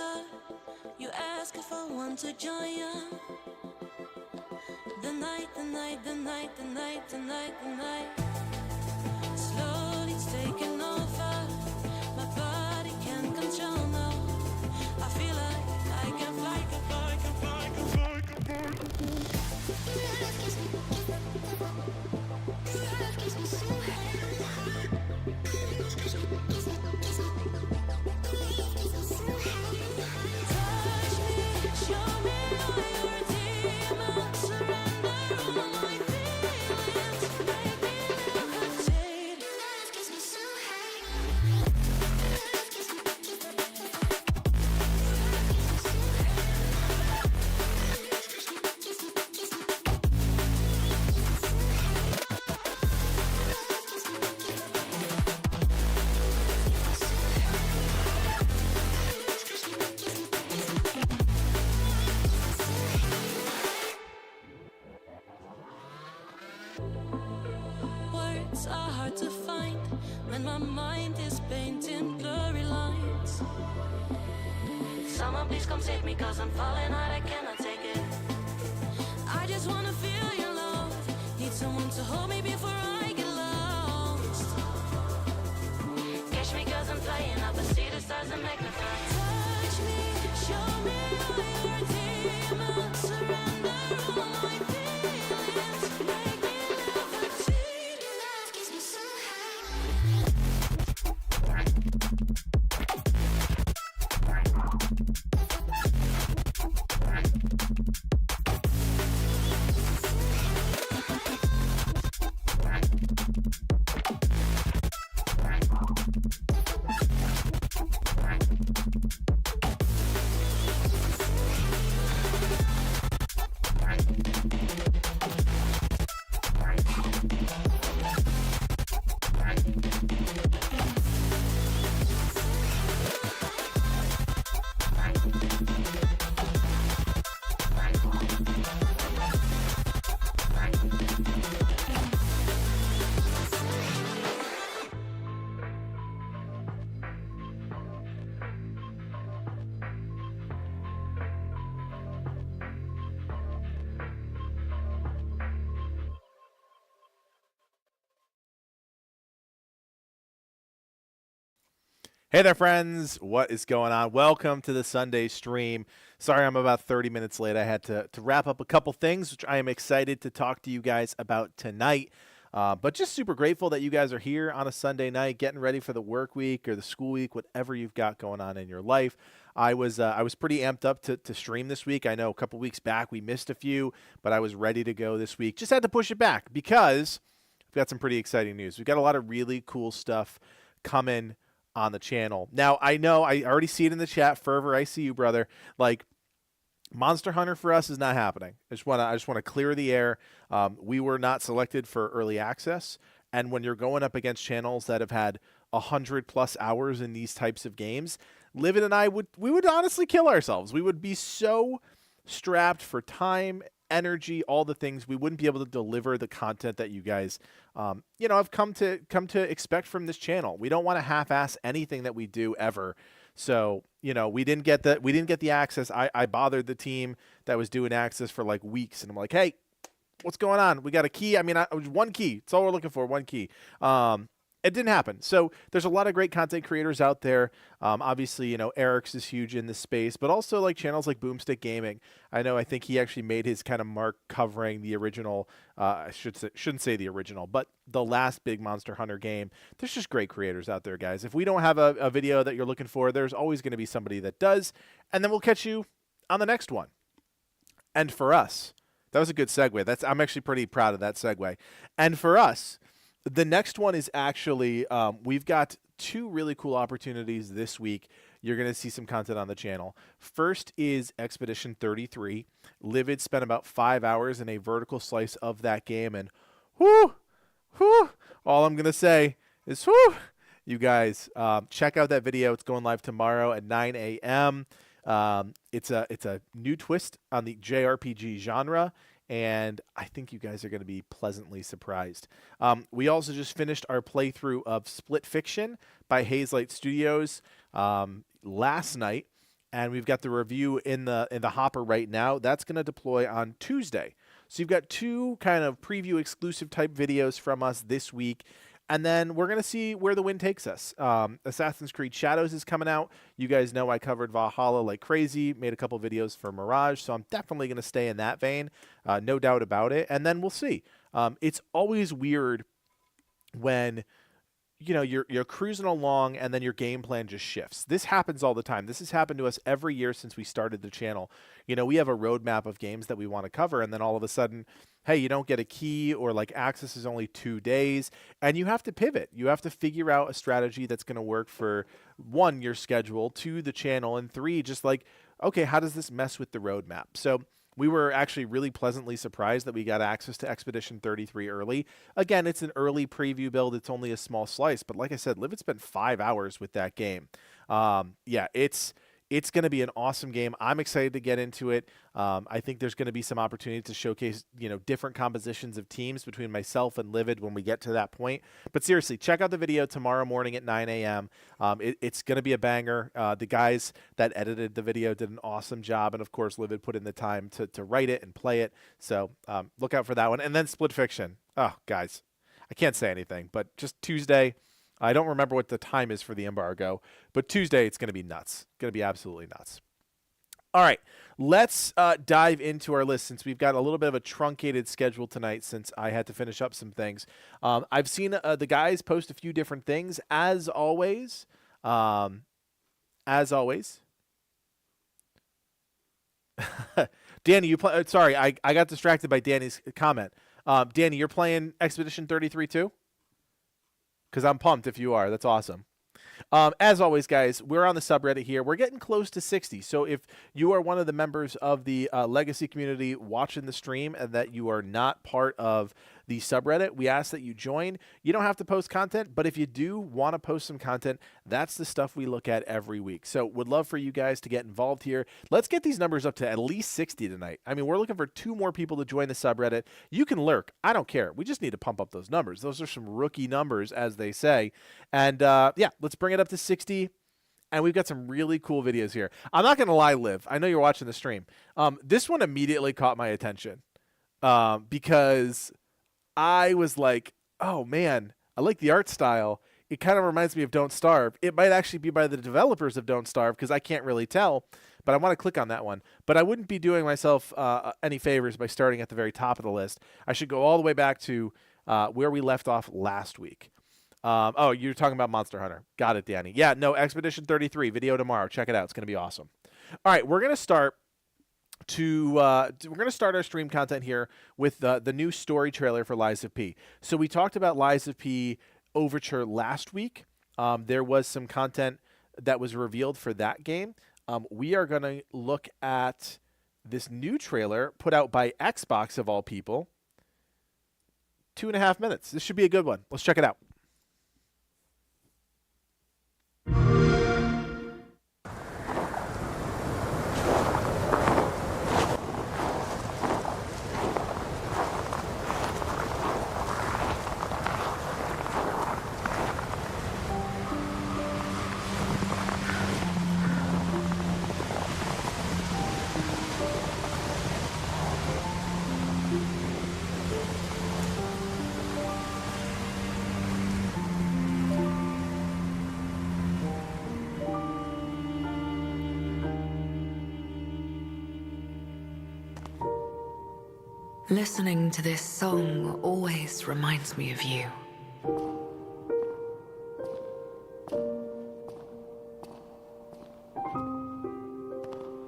closer. You ask if I want to join you. The night, the night, the night, the night, the night, the night. Slowly it's taking over. My body can't control now. I feel like I can fly, can fly, can fly, can fly, can fly. Your love gives me, your love gives me so high. Touch me, show me all your demons. Surrender all my feelings. Make me levitate. Your love gives me so high. Your love gives me, your love gives me so words are hard to find when my mind is painting blurry lines. Someone please come save me, cause I'm falling hard, I cannot take it. I just wanna feel your love. Need someone to hold me before I get lost. Catch me cause I'm flying up and see the stars and magnify. Touch me, show me all your demons. Surrender all my feelings. Make me levitate. Your love gives me so Hey there, friends. What is going on? Welcome to the Sunday stream. Sorry I'm about 30 minutes late. I had to wrap up a couple things, which I am excited to talk to you guys about tonight. But just super grateful that you guys are here on a Sunday night, getting ready for the work week or the school week, whatever you've got going on in your life. I was pretty amped up to stream this week. I know a couple weeks back we missed a few, but I was ready to go this week. Just had to push it back because we've got some pretty exciting news. We've got a lot of really cool stuff coming on the channel. Now, I know I already see it in the chat. Fervor, I see you, brother. Like, Monster Hunter for us is not happening. I just want to clear the air. We were not selected for early access, and when you're going up against channels that have had 100+ hours in these types of games, Livid and I would honestly kill ourselves. We would be so strapped for time, energy, all the things. We wouldn't be able to deliver the content that you guys have come to expect from this channel. We don't want to half-ass anything that we do ever. So, we didn't get the access. I bothered the team that was doing access for like weeks, and I'm like, hey, what's going on? We got a key. I mean, one key. It's all we're looking for, one key. It didn't happen. So there's a lot of great content creators out there. Obviously, Eric's is huge in this space, but also like channels like Boomstick Gaming. I think he actually made his kind of mark covering the original, shouldn't say the original, but the last big Monster Hunter game. There's just great creators out there, guys. If we don't have a video that you're looking for, there's always going to be somebody that does, and then we'll catch you on the next one. And for us, that was a good segue. I'm actually pretty proud of that segue. And for us, the next one is actually, we've got two really cool opportunities this week. You're going to see some content on the channel. First is Expedition 33. Livid spent about 5 hours in a vertical slice of that game, and whoo, all I'm going to say is whoo. You guys, check out that video. It's going live tomorrow at 9 a.m. It's a new twist on the JRPG genre, and I think you guys are going to be pleasantly surprised. We also just finished our playthrough of Split Fiction by Hazelight Studios last night, and we've got the review in the hopper right now. That's going to deploy on Tuesday. So you've got 2 kind of preview exclusive type videos from us this week. And then we're going to see where the wind takes us. Assassin's Creed Shadows is coming out. You guys know I covered Valhalla like crazy, made a couple videos for Mirage, so I'm definitely going to stay in that vein, no doubt about it. And then we'll see. It's always weird when you're cruising along and then your game plan just shifts. This happens all the time. This has happened to us every year since we started the channel. We have a roadmap of games that we want to cover, and then all of a sudden, hey, you don't get a key, or like access is only 2 days, and you have to pivot. You have to figure out a strategy that's going to work for 1, your schedule, 2, the channel, and 3, just like, okay, how does this mess with the roadmap? So we were actually really pleasantly surprised that we got access to Expedition 33 early. Again, it's an early preview build. It's only a small slice, but like I said, Livid spent 5 hours with that game. Yeah, it's going to be an awesome game. I'm excited to get into it. I think there's going to be some opportunity to showcase, different compositions of teams between myself and Livid when we get to that point. But seriously, check out the video tomorrow morning at 9 a.m. It's going to be a banger. The guys that edited the video did an awesome job. And of course, Livid put in the time to write it and play it. So look out for that one. And then Split Fiction. Oh, guys, I can't say anything, but just Tuesday. I don't remember what the time is for the embargo, but Tuesday it's going to be nuts. Going to be absolutely nuts. All right, let's dive into our list since we've got a little bit of a truncated schedule tonight since I had to finish up some things. I've seen the guys post a few different things as always. Danny, you play? Sorry, I got distracted by Danny's comment. Danny, you're playing Expedition 33 too? Because I'm pumped if you are. That's awesome. As always, guys, we're on the subreddit here. We're getting close to 60. So if you are one of the members of the Legacy community watching the stream and that you are not part of the subreddit, we ask that you join. You don't have to post content, but if you do want to post some content, that's the stuff we look at every week. So would love for you guys to get involved here. Let's get these numbers up to at least 60 tonight. I mean, we're looking for 2 more people to join the subreddit. You can lurk. I don't care. We just need to pump up those numbers. Those are some rookie numbers, as they say. And yeah, let's bring it up to 60. And we've got some really cool videos here. I'm not going to lie, Liv. I know you're watching the stream. This one immediately caught my attention because I was like, oh, man, I like the art style. It kind of reminds me of Don't Starve. It might actually be by the developers of Don't Starve because I can't really tell, but I want to click on that one. But I wouldn't be doing myself any favors by starting at the very top of the list. I should go all the way back to where we left off last week. Oh, you're talking about Monster Hunter. Got it, Danny. Yeah, no, Expedition 33, video tomorrow. Check it out. It's going to be awesome. All right, we're going to start our stream content here with the new story trailer for Lies of P. So we talked about Lies of P Overture last week. There was some content that was revealed for that game. We are going to look at this new trailer put out by Xbox, of all people. 2.5 minutes. This should be a good one. Let's check it out. Listening to this song always reminds me of you.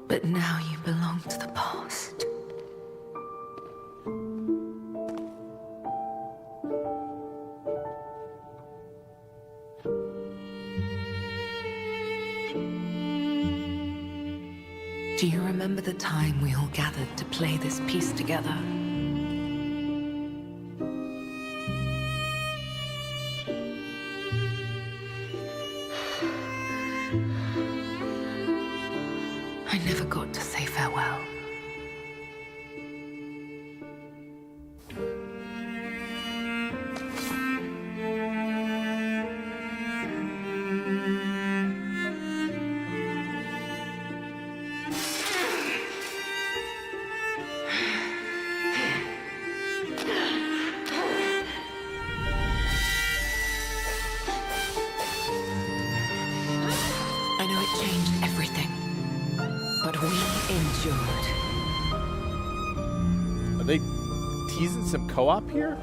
But now you belong to the past. Do you remember the time we all gathered to play this piece together? I never got to say farewell. endured. Are they teasing some co-op here?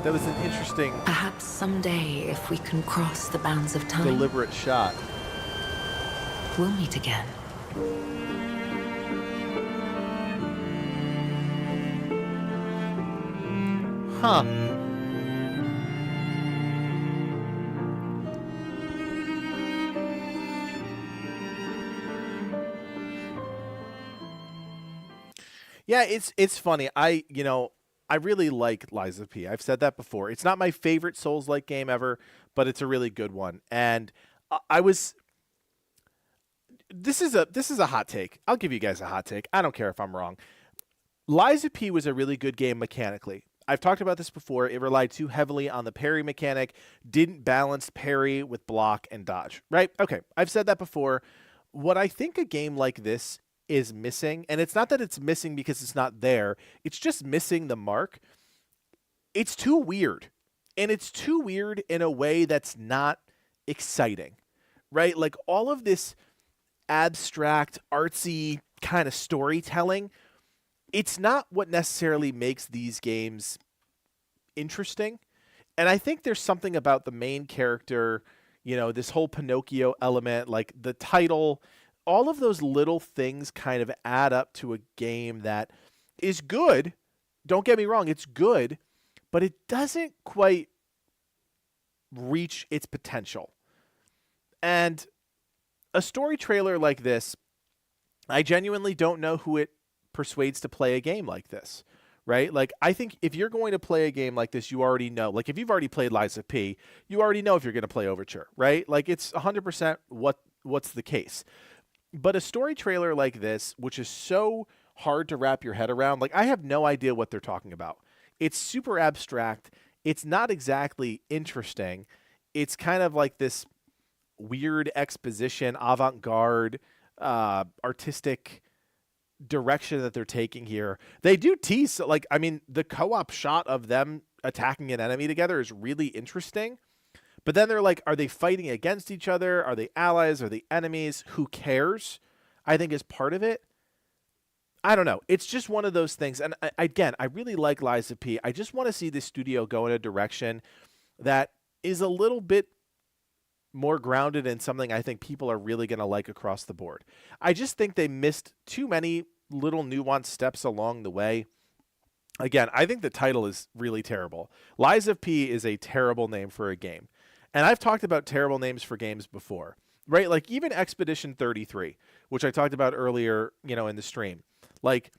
That was an interesting, Perhaps someday, if we can cross the bounds of time, deliberate shot. we'll meet again. Huh. Yeah, it's funny. I really like Lies of P. I've said that before. It's not my favorite Souls-like game ever, but it's a really good one. And I was this is a hot take. I'll give you guys a hot take. I don't care if I'm wrong. Lies of P was a really good game mechanically. I've talked about this before. It relied too heavily on the parry mechanic, didn't balance parry with block and dodge, right? Okay, I've said that before. What I think a game like this is missing, and it's not that it's missing because it's not there, it's just missing the mark. It's too weird. And it's too weird in a way that's not exciting, right? Like all of this abstract, artsy kind of storytelling, it's not what necessarily makes these games interesting. And I think there's something about the main character, this whole Pinocchio element, like the title, all of those little things kind of add up to a game that is good. Don't get me wrong, it's good, but it doesn't quite reach its potential. And a story trailer like this, I genuinely don't know who it persuades to play a game like this, right? Like, I think if you're going to play a game like this, you already know. Like, if you've already played Lies of P, you already know if you're going to play Overture, right? Like, it's 100% what's the case. But a story trailer like this, which is so hard to wrap your head around, like, I have no idea what they're talking about. It's super abstract. It's not exactly interesting. It's kind of like this weird exposition, avant-garde, artistic direction that they're taking here. They do tease, like, I mean, the co-op shot of them attacking an enemy together is really interesting. But then they're like, are they fighting against each other? Are they allies? Are they enemies? Who cares? I think is part of it. I don't know. It's just one of those things. And again, I really like Lies of P. I just want to see this studio go in a direction that is a little bit more grounded in something I think people are really going to like across the board. I just think they missed too many little nuanced steps along the way. Again, I think the title is really terrible. Lies of P is a terrible name for a game. And I've talked about terrible names for games before, right? Like even Expedition 33, which I talked about earlier, in the stream. Like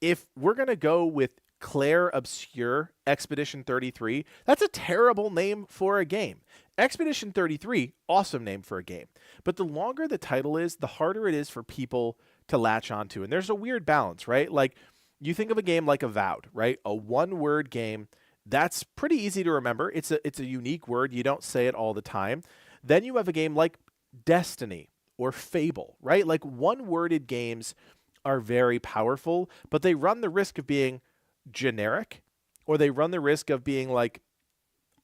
if we're going to go with Claire Obscure Expedition 33, that's a terrible name for a game. Expedition 33, awesome name for a game. But the longer the title is, the harder it is for people to latch onto. And there's a weird balance, right? Like you think of a game like Avowed, right? A one-word game. That's pretty easy to remember. It's a unique word. You don't say it all the time. Then you have a game like Destiny or Fable, right? Like one-worded games are very powerful, but they run the risk of being generic, or they run the risk of being like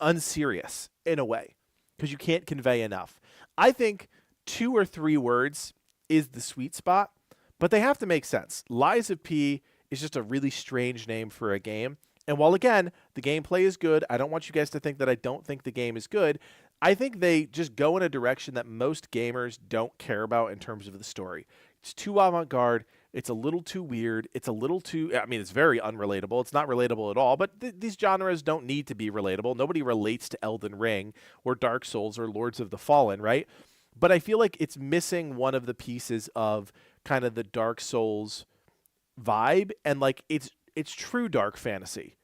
unserious in a way because you can't convey enough. I think 2 or 3 words is the sweet spot, but they have to make sense. Lies of P is just a really strange name for a game. And while, again, the gameplay is good, I don't want you guys to think that I don't think the game is good. I think they just go in a direction that most gamers don't care about in terms of the story. It's too avant-garde. It's a little too weird. It's a little too... I mean, it's very unrelatable. It's not relatable at all, but these genres don't need to be relatable. Nobody relates to Elden Ring or Dark Souls or Lords of the Fallen, right? But I feel like it's missing one of the pieces of kind of the Dark Souls vibe, and like it's true dark fantasy.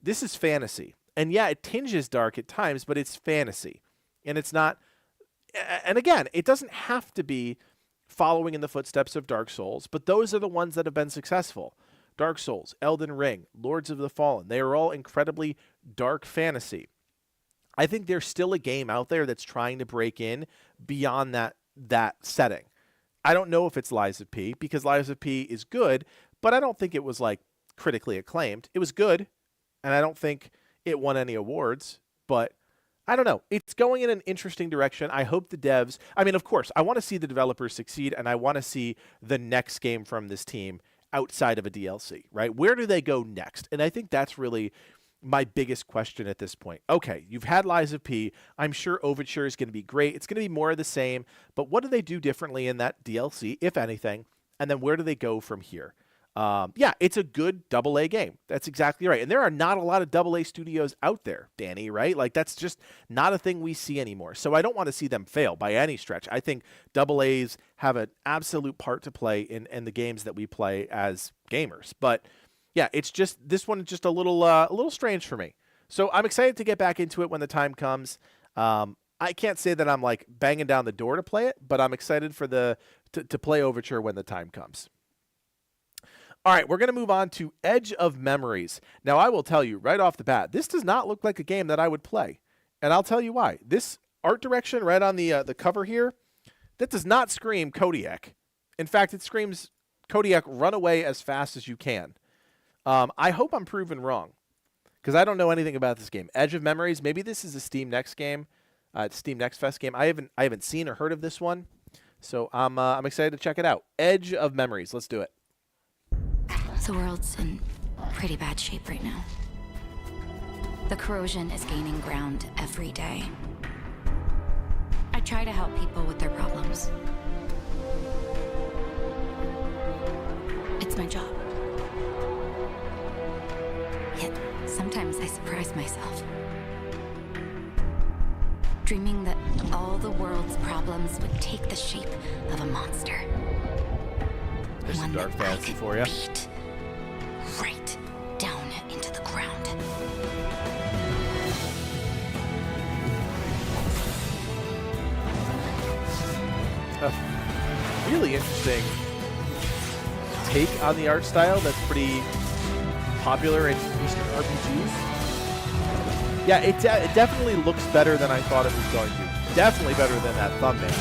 This is fantasy. And yeah, it tinges dark at times, but it's fantasy. And it's not... And again, it doesn't have to be following in the footsteps of Dark Souls, but those are the ones that have been successful. Dark Souls, Elden Ring, Lords of the Fallen, they are all incredibly dark fantasy. I think there's still a game out there that's trying to break in beyond that setting. I don't know if it's Lies of P, because Lies of P is good, but I don't think it was like critically acclaimed. It was good, and I don't think it won any awards, but I don't know. It's going in an interesting direction. I hope the devs, I mean, of course, I want to see the developers succeed, and I want to see the next game from this team outside of a DLC, right? Where do they go next? And I think that's really my biggest question at this point. Okay, you've had Lies of P. I'm sure Overture is going to be great. It's going to be more of the same, but what do they do differently in that DLC, if anything? And then where do they go from here? Yeah, it's a good AA game. That's exactly right. And there are not a lot of AA studios out there, Danny, right? Like, that's just not a thing we see anymore. So I don't want to see them fail by any stretch. I think AAs have an absolute part to play in the games that we play as gamers. But yeah, it's just, this one is just a little strange for me. So I'm excited to get back into it when the time comes. I can't say that I'm like banging down the door to play it, but I'm excited for to play Overture when the time comes. All right, we're going to move on to Edge of Memories. Now, I will tell you right off the bat, this does not look like a game that I would play. And I'll tell you why. This art direction right on the cover here, that does not scream Kodiak. In fact, it screams Kodiak, run away as fast as you can. I hope I'm proven wrong, because I don't know anything about this game. Edge of Memories, maybe this is a Steam Next game, Steam Next Fest game. I haven't seen or heard of this one, so I'm excited to check it out. Edge of Memories, let's do it. The world's in pretty bad shape right now. The corrosion is gaining ground every day. I try to help people with their problems. It's my job. Yet, sometimes I surprise myself. Dreaming that all the world's problems would take the shape of a monster. There's some dark fantasy for you. Beat right down into the ground. A really interesting take on the art style that's pretty popular in Eastern RPGs. Yeah, it definitely looks better than I thought it was going to. Definitely better than that thumbnail.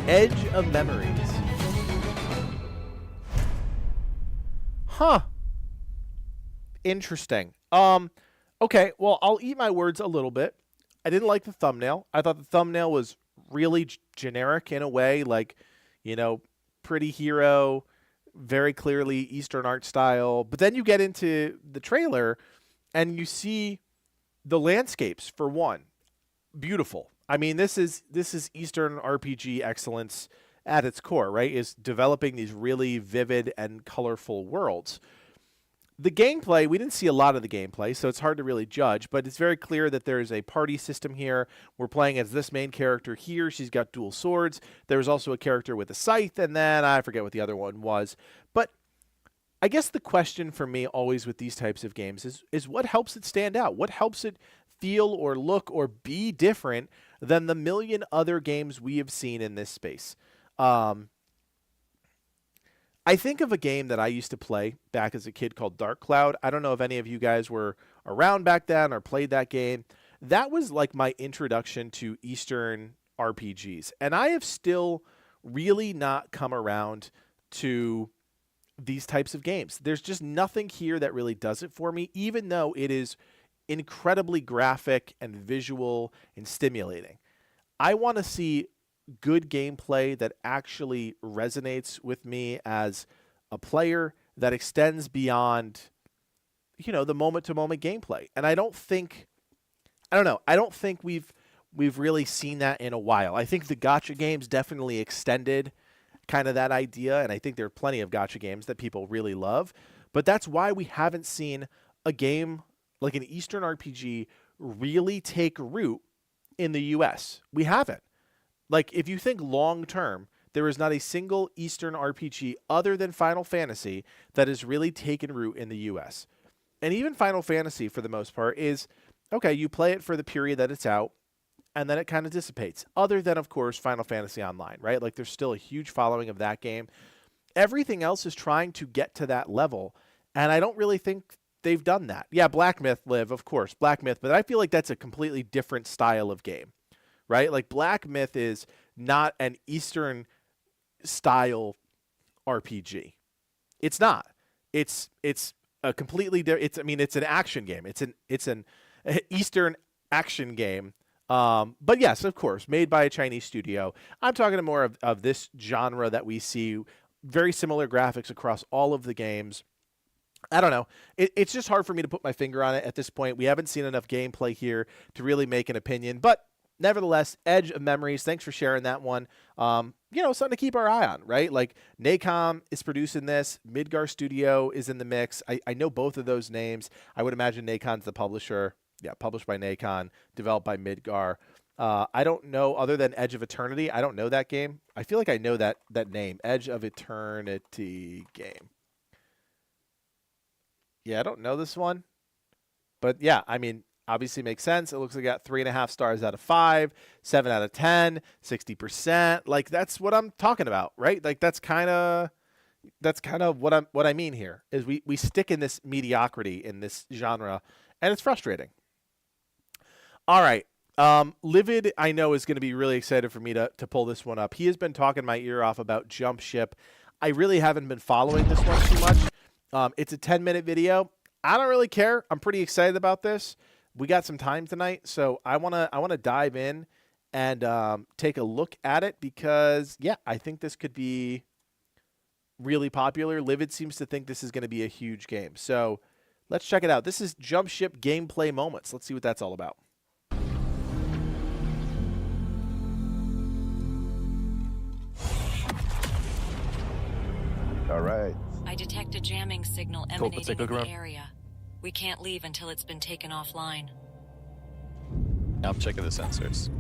Edge of Memories. Huh. Interesting. Okay, well, I'll eat my words a little bit. I didn't like the thumbnail. I thought the thumbnail was really generic in a way, like, you know, pretty hero, very clearly Eastern art style. But then you get into the trailer and you see the landscapes, for one. Beautiful. I mean, this is Eastern RPG excellence at its core, right? Is developing these really vivid and colorful worlds. The gameplay, we didn't see a lot of the gameplay, so it's hard to really judge, but it's very clear that there is a party system here. We're playing as this main character here. She's got dual swords. There's also a character with a scythe, and then I forget what the other one was. But I guess the question for me always with these types of games is what helps it stand out? What helps it feel or look or be different than the million other games we have seen in this space? I think of a game that I used to play back as a kid called Dark Cloud. I don't know if any of you guys were around back then or played that game. That was like my introduction to Eastern RPGs. And I have still really not come around to these types of games. There's just nothing here that really does it for me, even though it is incredibly graphic and visual and stimulating. I want to see good gameplay that actually resonates with me as a player, that extends beyond, you know, the moment-to-moment gameplay. And I don't think we've really seen that in a while. I think the gacha games definitely extended kind of that idea, and I think there are plenty of gacha games that people really love. But that's why we haven't seen a game like an Eastern RPG really take root in the US. We haven't. Like, if you think long term, there is not a single Eastern RPG other than Final Fantasy that has really taken root in the US. And even Final Fantasy, for the most part, is, okay, you play it for the period that it's out, and then it kind of dissipates. Other than, of course, Final Fantasy Online, right? Like, there's still a huge following of that game. Everything else is trying to get to that level, and I don't really think they've done that. Yeah, Black Myth Live, of course, Black Myth, but I feel like that's a completely different style of game, right? Like Black Myth is not an Eastern style RPG. It's not. It's a completely different. It's an action game. It's an Eastern action game. But yes, of course, made by a Chinese studio. I'm talking more of this genre that we see. Very similar graphics across all of the games. I don't know. It's just hard for me to put my finger on it at this point. We haven't seen enough gameplay here to really make an opinion. But nevertheless, Edge of Memories, thanks for sharing that one. Something to keep our eye on, right? Like Nacom is producing this. Midgar Studio is in the mix. I know both of those names. I would imagine Nacon's the publisher. Yeah, published by Nacon, developed by Midgar. I don't know, other than Edge of Eternity, I don't know that game. I feel like I know that name, Edge of Eternity game. Yeah, I don't know this one. But yeah, I mean, obviously makes sense. It looks like I got 3.5 stars out of 5, 7 out of 10, 60%. Like that's what I'm talking about, right? Like that's kind of what I mean here is we stick in this mediocrity in this genre, and it's frustrating. All right. Livid, I know, is going to be really excited for me to pull this one up. He has been talking my ear off about Jump Ship. I really haven't been following this one too much. It's a 10-minute video. I don't really care. I'm pretty excited about this. We got some time tonight, so I wanna dive in and take a look at it because, yeah, I think this could be really popular. Livid seems to think this is going to be a huge game. So let's check it out. This is Jump Ship gameplay moments. Let's see what that's all about. All right. I detect a jamming signal emanating in the area. We can't leave until it's been taken offline. I'm checking the sensors.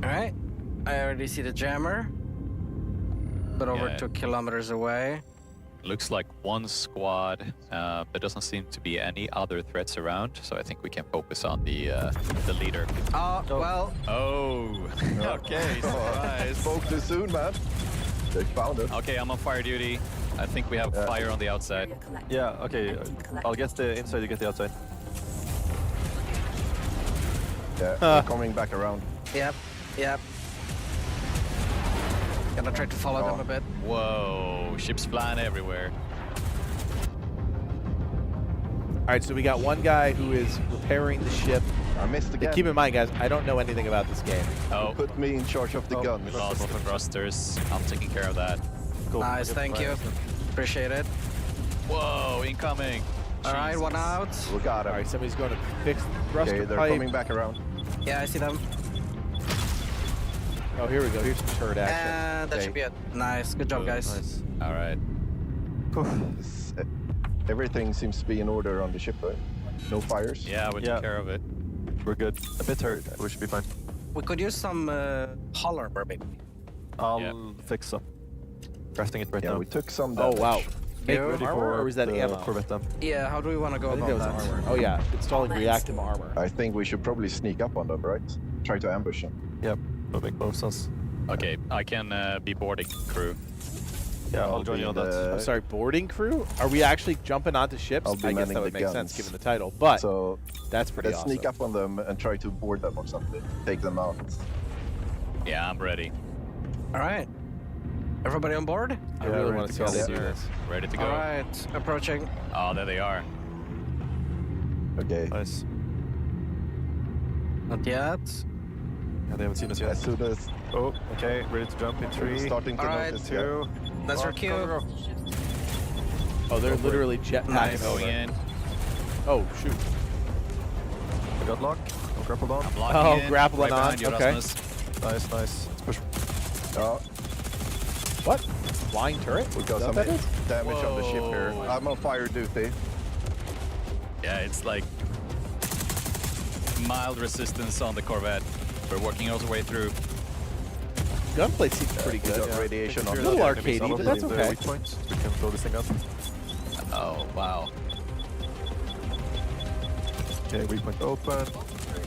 Alright. I already see the jammer. But over 2 kilometers away. Looks like one squad. There doesn't seem to be any other threats around, so I think we can focus on the leader. Well. Oh, okay. Surprise. Spoke too soon, man. They found us. Okay, I'm on fire duty. I think we have fire on the outside. Yeah, okay. I'll get the inside, you get the outside. Yeah, they're coming back around. Yep. Gonna try to follow them a bit. Whoa, ships flying everywhere. All right, so we got one guy who is repairing the ship. I missed again. Keep in mind, guys, I don't know anything about this game. Oh, Put me in charge of the gun. lost the thrusters. I'm taking care of that. Cool. Nice, thank you. Appreciate it. Whoa, incoming. Alright, one out. We got him. All right, somebody's going to fix the thruster Okay, they're pipe. coming back around. Yeah, I see them. Oh, here we go. Here's some turret action. And that Okay. should be it. Nice, good job, guys. Nice. All right. Everything seems to be in order on the ship, right? No fires? Yeah, we took care of it. We're good. A bit hurt. We should be fine. We could use some hull armor, maybe. I'll fix some. Crafting it right Yeah, now. we took some Oh, damage. wow. Make Good. ready armor, or was that the ammo? Corvette then. Yeah, how do we want to go I think about that was that? armor. Oh, yeah. Installing reactive armor. I think we should probably sneak up on them, right? Try to ambush them. Yep, that makes most sense. Okay, I can be boarding crew. Yeah, I'll I'll join be you on in that. the- I'm sorry, boarding crew? Are we actually jumping onto ships? I'll be I guess manning that would the make sense guns. given the title, but So that's pretty let's awesome. sneak up on them and try to board them or something. Take them out. Yeah, I'm ready. Alright. Everybody on board? I really ready want to to see how go. they do this. Ready to go. Alright, approaching. Oh, there they are. Okay. Nice. Not yet. Yeah, they haven't seen us yet. As soon as Oh, okay. Ready to jump in we're 3, starting to Alright, notice, 2. That's our cue. Oh, they're literally jetpacking Nice. over. Going in. Oh, shoot. I got lock. I'll grapple on. I'm locking Oh, in. grappling right behind on, you, okay. Rasmus. Nice, nice. Let's push. What? Flying turret? we got Is some that what that is? damage on the ship here. Whoa. I'm on fire duty. Yeah, it's like mild resistance on the Corvette. We're working our way through. Gunplay seems pretty We good. got radiation on A the little ship. arcadey, Some of but them that's leave okay. the weak points. We can blow this thing up. Oh, wow. Okay, weak point open.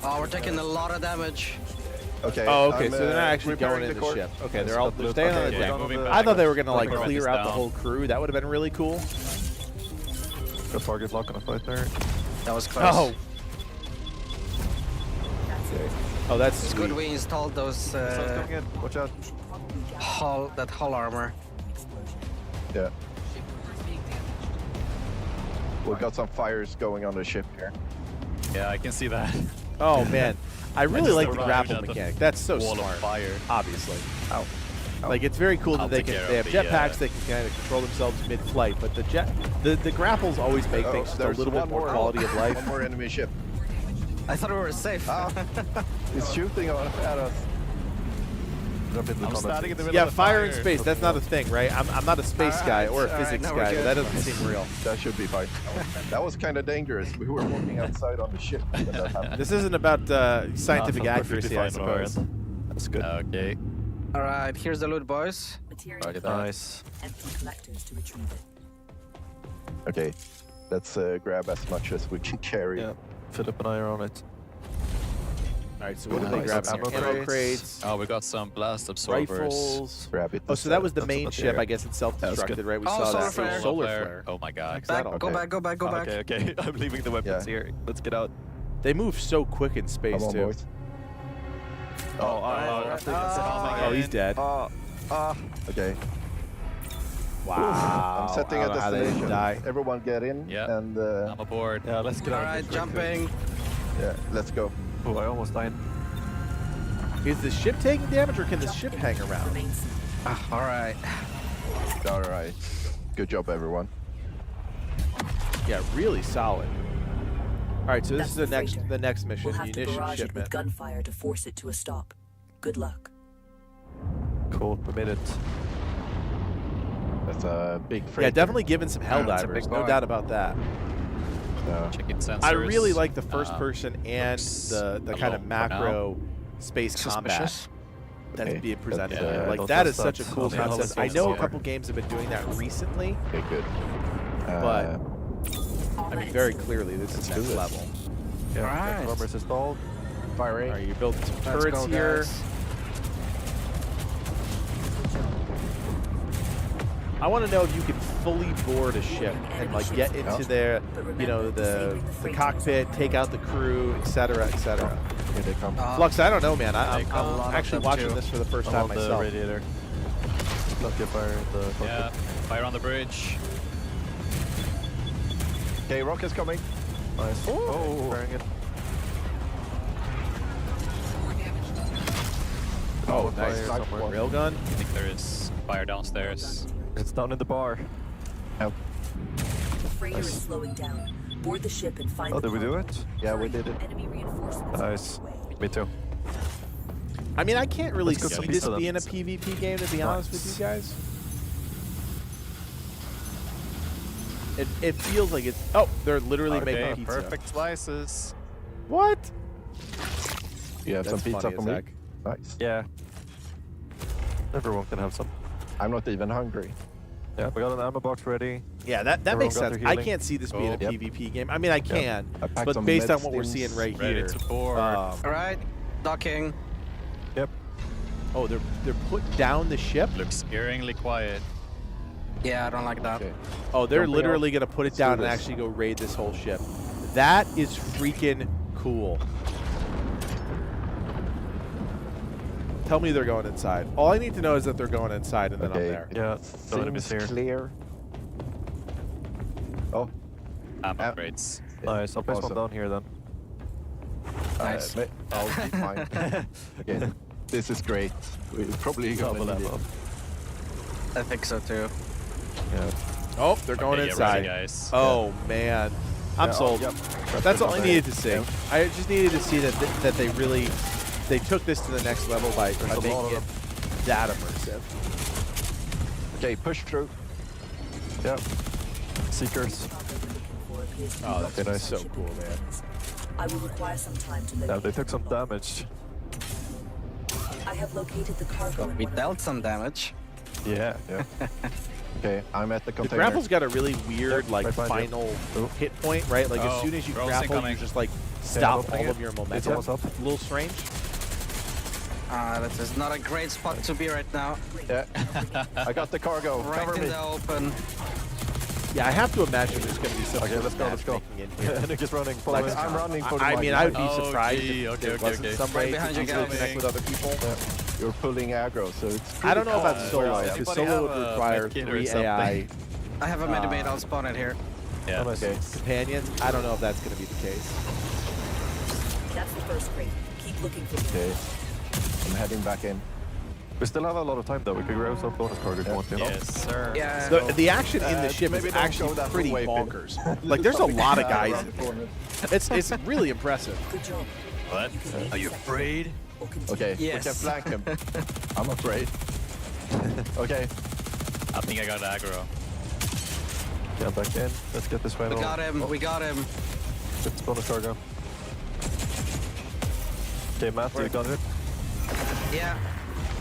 Oh, we're taking a lot of damage. Okay. Oh, okay, I'm, so they're not actually repairing going in the core. ship. Okay, Yes, they're all but they're look, staying on okay, the we're deck. moving back. I thought they were gonna like Corvette clear is out the down. whole crew. That would have been really cool. Got target lock on a fight there. That was close. Oh. Oh, that's It's sweet. good we installed those Sun's coming in. Watch out. hull armor. Yeah. We got some fires going on the ship here. Yeah, I can see that. Oh man, I really just like the arrived grapple at the mechanic. That's so wall of smart. fire. Obviously. Ow. Like it's very cool I'll that they take can. care They of have the, jetpacks. They can kind of control themselves mid-flight, but the grapples always make things just a There's little bit one more quality of life. One more enemy ship. I thought we were safe. He's shooting at us. Jump into I'm combat. standing in the middle Yeah, of the fire in space. That's not a thing, right? I'm not a space guy or a alright, physics now we're guy. good. That doesn't seem real. That should be fine. That was kind of dangerous. We were walking outside on the ship when that happened. This isn't about scientific Nah, perfectly accuracy, I fine on our suppose. end. That's good. Okay. All right, here's the loot, boys. Roger that. Nice. Okay, let's grab as much as we can carry. Yeah. Philip and I are on it. All right, so what did they Nice. grab? Ammo Ammo crates, Oh, we got some blast absorbers. rifles. Grab it. Oh, so that was the That's main up ship. there. I guess it's self-destructed, good. right? We Oh, saw solar that. flare. Solar flare. Oh my god. Back, Okay. go back, go back, go back. Okay. I'm leaving the weapons Yeah. here. Let's get out. They move so quick in space Come on, too. boys. Oh, he's dead. Okay. Wow. I'm setting I a don't know how they didn't destination. die. Everyone get in. Yeah. And I'm aboard. Yeah, let's get All out. right, jumping. yeah, let's go. Oh, I almost died. Is the ship taking damage, or can the ship hang around? All right. All right. Good job, everyone. Yeah, really solid. All right, so this is the next mission, We'll have to munition barrage it with shipment. gunfire to force it to a stop. Good luck. Cool. We made it. That's a big freighter. Yeah, definitely giving some Yeah, that's a Helldivers, big no boy. doubt about that. Checking sensors. I really like the first person and looks the kind of alone for now. macro space combat Suspicious. that's Okay, being presented that's, here. Like don't that is trust such a that. cool Okay, I'll concept. let I know a those couple games have been doing that recently, Okay, good. but I mean very clearly this is do next this. level. Yeah. Alright. Bombers installed. Firing. All right, you're building some Let's turrets go, here. guys. I want to know if you can fully board a ship and like get into their, you know, the cockpit, take out the crew, etc., etc. Here they come. Flux, I don't know, man. I'm a lot of actually them watching too. this for the first I'm time on the myself. radiator. Not get fire in the cockpit. Yeah. Fire on the bridge. Okay, rockets coming. Nice. Oh, firing it. Oh, Fire nice. somewhere. Railgun. I think there is fire downstairs. It's down in the bar. Help. The freighter is slowing down. Board the ship and find Oh, the did we do cargo. it? Yeah, we did it. Enemy reinforcements Nice. on the way. Me too. I mean, I can't really Let's go see some this pizza then. being a PvP game, to be honest with you guys. It feels like it's. Oh, they're literally making Okay, pizza. perfect slices. What? You have some That's pizza funny for as me? heck. Nice. Yeah. Everyone can have some. I'm not even hungry. Yeah, we got an ammo box ready. Yeah, that Everyone makes got sense. their I healing? can't see this being a Yep. PvP game. I mean, I can, I packed but some based med on what we're stims. seeing right Ready here. to board. All right, docking. Yep. Oh, they're put down the ship. Looks scaringly quiet. Yeah, I don't like that. Okay. Oh, they're Jumping literally out. gonna put it Let's do down and this. actually go raid this whole ship. That is freaking cool. Tell me they're going inside. All I need to know is that they're going inside, and then I'm Okay. there. Yeah, no enemies Seems here. clear. Oh, Ammo crates. Nice. I'll place Awesome. one down here then. Nice. I'll keep mine. Okay. This is great. We're probably gonna Double need ammo. it. I think so too. Yeah. Oh, they're going Okay, get inside. ready, guys. Oh man, I'm Yeah, sold. yep. That's all I Okay. needed to see. Yeah. I just needed to see that that they really took this to the next level by a lot making of it that immersive. Okay, push through. Yeah. Seekers. Oh, that's Okay, nice. so cool, man. I will require some time to Yeah, locate they took the some cargo. damage. I have located the cargo. in We one of dealt some damage. Yeah. Yeah. Okay, I'm at the The container. grapple's got a really weird, like, right behind you. final Oh. hit point, right? Like, as Oh, soon as you Rose grapple, you incoming. just, like, stop opening all it. of your It's momentum. almost up. A little strange. This is not a great spot to be right now. Yeah. I got the cargo. Right Cover in me. the open. Yeah, I have to imagine there's going to be some. Okay, let's go. matchmaking in here. Nick is running. Like, I'm running for the I mean, I would be Oh, surprised gee. if Okay, there okay, wasn't okay. some way behind to you easily guys. connect with other people. You're pulling aggro, so it's. I don't know about pretty solo. calm. Because Anybody solo have would a require medkit or 3 something? AI I have a medibait. I'll spawn it here. Yeah. Okay. companions. I don't know if that's going to be the case. That's the first crate. Keep looking for more. Okay. I'm heading back in. We still have a lot of time though. We could grab some bonus card if you want, you know? Yes, sir. Yeah. The action in the ship is maybe don't actually go that pretty way, Finn. bonkers. Like, there's a lot of guys Around in the there. corner. It's really impressive. Good job. What? Are you afraid? Or continue. Okay, Yes. we can flank him. I'm afraid. Okay. I think I got aggro. Get back in. Let's get this We final. got him. We got him. Get this bonus card now. Okay, Matt, you got it? Yeah.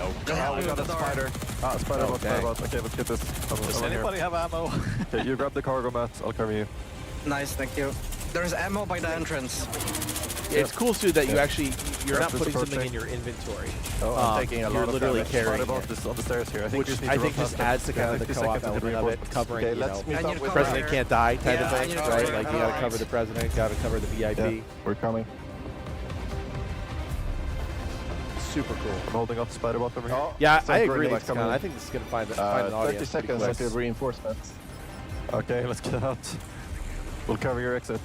Oh, we got a spider. Ah, spider bot, Okay. spider bot. Okay, let's get this. Does I'm in here. anybody have ammo? Okay, you grab the cargo, Matt. I'll cover you. Nice, thank you. There's ammo by the entrance. It's cool too that you actually you're Grab not this putting approach something in thing. your inventory. Oh, I'm taking a lot You're of literally damage. carrying Spider bot it, is on the stairs here. I think which we just need I to think run just past adds to it. kind of the 50 co-op seconds to element get of it, reinforcements. covering Okay, you let's know, meet I up need to with cover president here. can't die type Yeah, of I thing, need to right? cover Like, you it. gotta cover the president, gotta cover the VIP. Yeah, we're coming. Super cool. I'm holding up the spider bot over here. Oh, Yeah, some I agree. grenades Lexicon. coming. I think this is gonna find an 30 audience. pretty seconds quick. until reinforcements. Okay, let's get out. We'll cover your exit.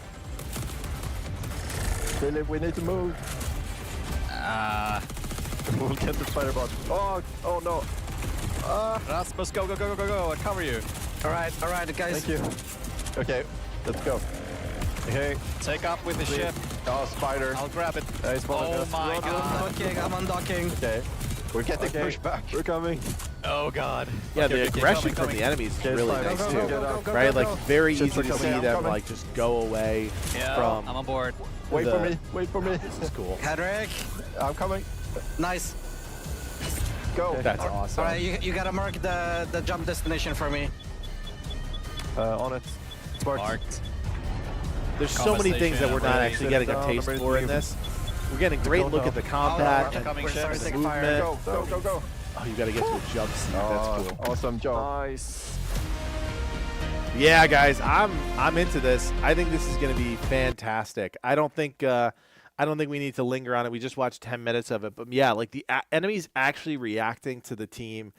Philip, we need to move. We'll get the spider bot. Oh no. Rasmus, go, go, go, go, go, go. I'll cover you. All right, guys. Thank you. Okay, let's go. Okay. Take up with the ship. Oh, spider. I'll grab it. He's following Oh us. my Run, god. Docking, I'm undocking. Okay, we're getting Okay. pushed back. We're coming. Oh god. Yeah, Okay, the okay, aggression coming, from the coming. enemies is Okay, really fine. nice Go, too, go, go, go, right? go, Like go. very Ships easy are to coming, see I'm them coming. like just go away Yeah, from. I'm on board. Wait the- for me. Wait for me. This is cool. Hedrick. I'm coming. Nice. Go. That's awesome. All right, you gotta mark the jump destination for me. On it. Smart. Marked. There's so many things that we're not Conversation, actually sit getting a down, taste I'm for in ready to this. We're getting a great go look now. at the combat and Coming We're ship. starting to take fire. movement. Go, go, go, go. Oh, you gotta get to a jump seat. That's cool. Awesome job. Nice. Yeah, guys, I'm into this. I think this is going to be fantastic. I don't think we need to linger on it. We just watched 10 minutes of it, but yeah, like the enemies actually reacting to the team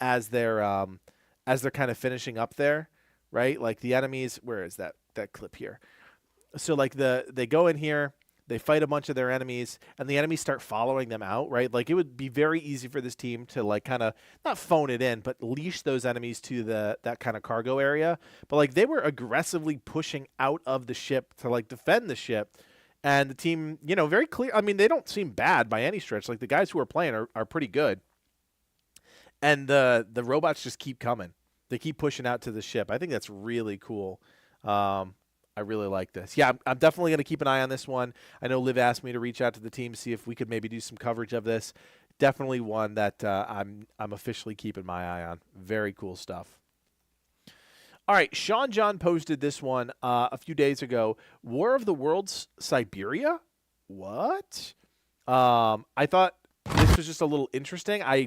as they're kind of finishing up there, right? Like the enemies. Where is that clip here? So like they go in here. They fight a bunch of their enemies, and the enemies start following them out, right? Like it would be very easy for this team to like kind of not phone it in, but leash those enemies to that kind of cargo area. But like they were aggressively pushing out of the ship to like defend the ship, and the team, you know, very clear. I mean, they don't seem bad by any stretch. Like the guys who are playing are pretty good, and the robots just keep coming. They keep pushing out to the ship. I think that's really cool. I really like this. Yeah, I'm definitely going to keep an eye on this one. I know Liv asked me to reach out to the team, see if we could maybe do some coverage of this. Definitely one that I'm officially keeping my eye on. Very cool stuff. All right, Sean John posted this one a few days ago. War of the Worlds Siberia? What? I thought this was just a little interesting. I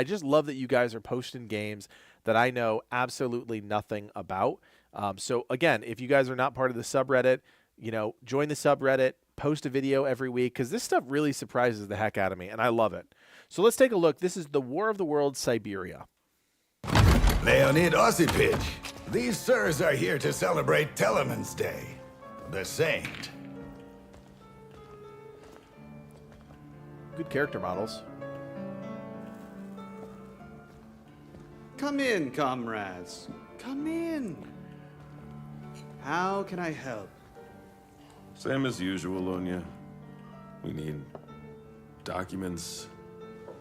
just love that you guys are posting games that I know absolutely nothing about. So again, if you guys are not part of the subreddit, you know, join the subreddit, post a video every week, because this stuff really surprises the heck out of me, and I love it. So let's take a look. This is the War of the Worlds Siberia. Leonid Osipich. These sirs are here to celebrate Teleman's Day, the saint. Good character models. Come in, comrades. Come in. How can I help? Same as usual, Onya. We need documents,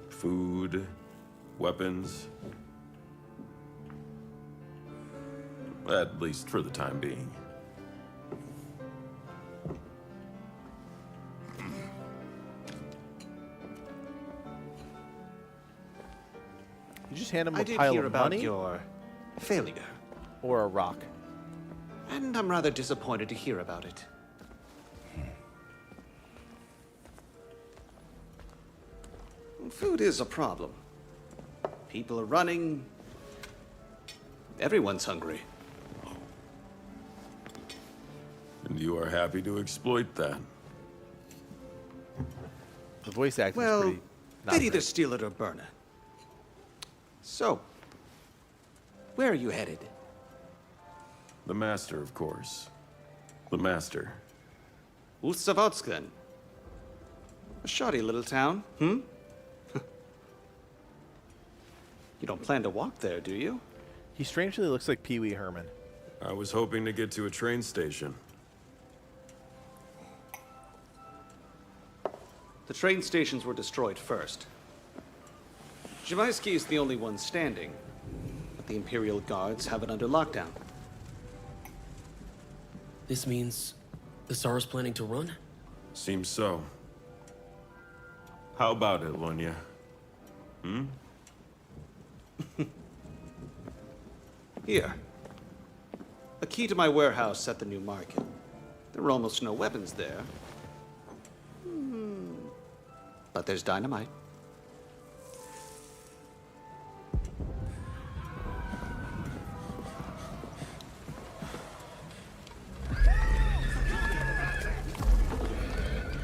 food, weapons. At least for the time being. You just hand him I a did pile hear of about money your failure, or a rock. and I'm rather disappointed to hear about it. Food is a problem. People are running. Everyone's hungry. you are happy to exploit that. The voice acting is Well, pretty. not they'd either great. steal it or burn it. So, where are you headed? The Master, of course. The Master. Ulsavodsk, then. A shoddy little town, hmm? You don't plan to walk there, do you? He strangely looks like Pee Wee Herman. I was hoping to get to a train station. The train stations were destroyed first. Zhivaisky is the only one standing, but the Imperial Guards have it under lockdown. This means the Tsar's planning to run? Seems so. How about it, Lunya? Hmm? Here. A key to my warehouse at the New Market. There are almost no weapons there. But there's dynamite.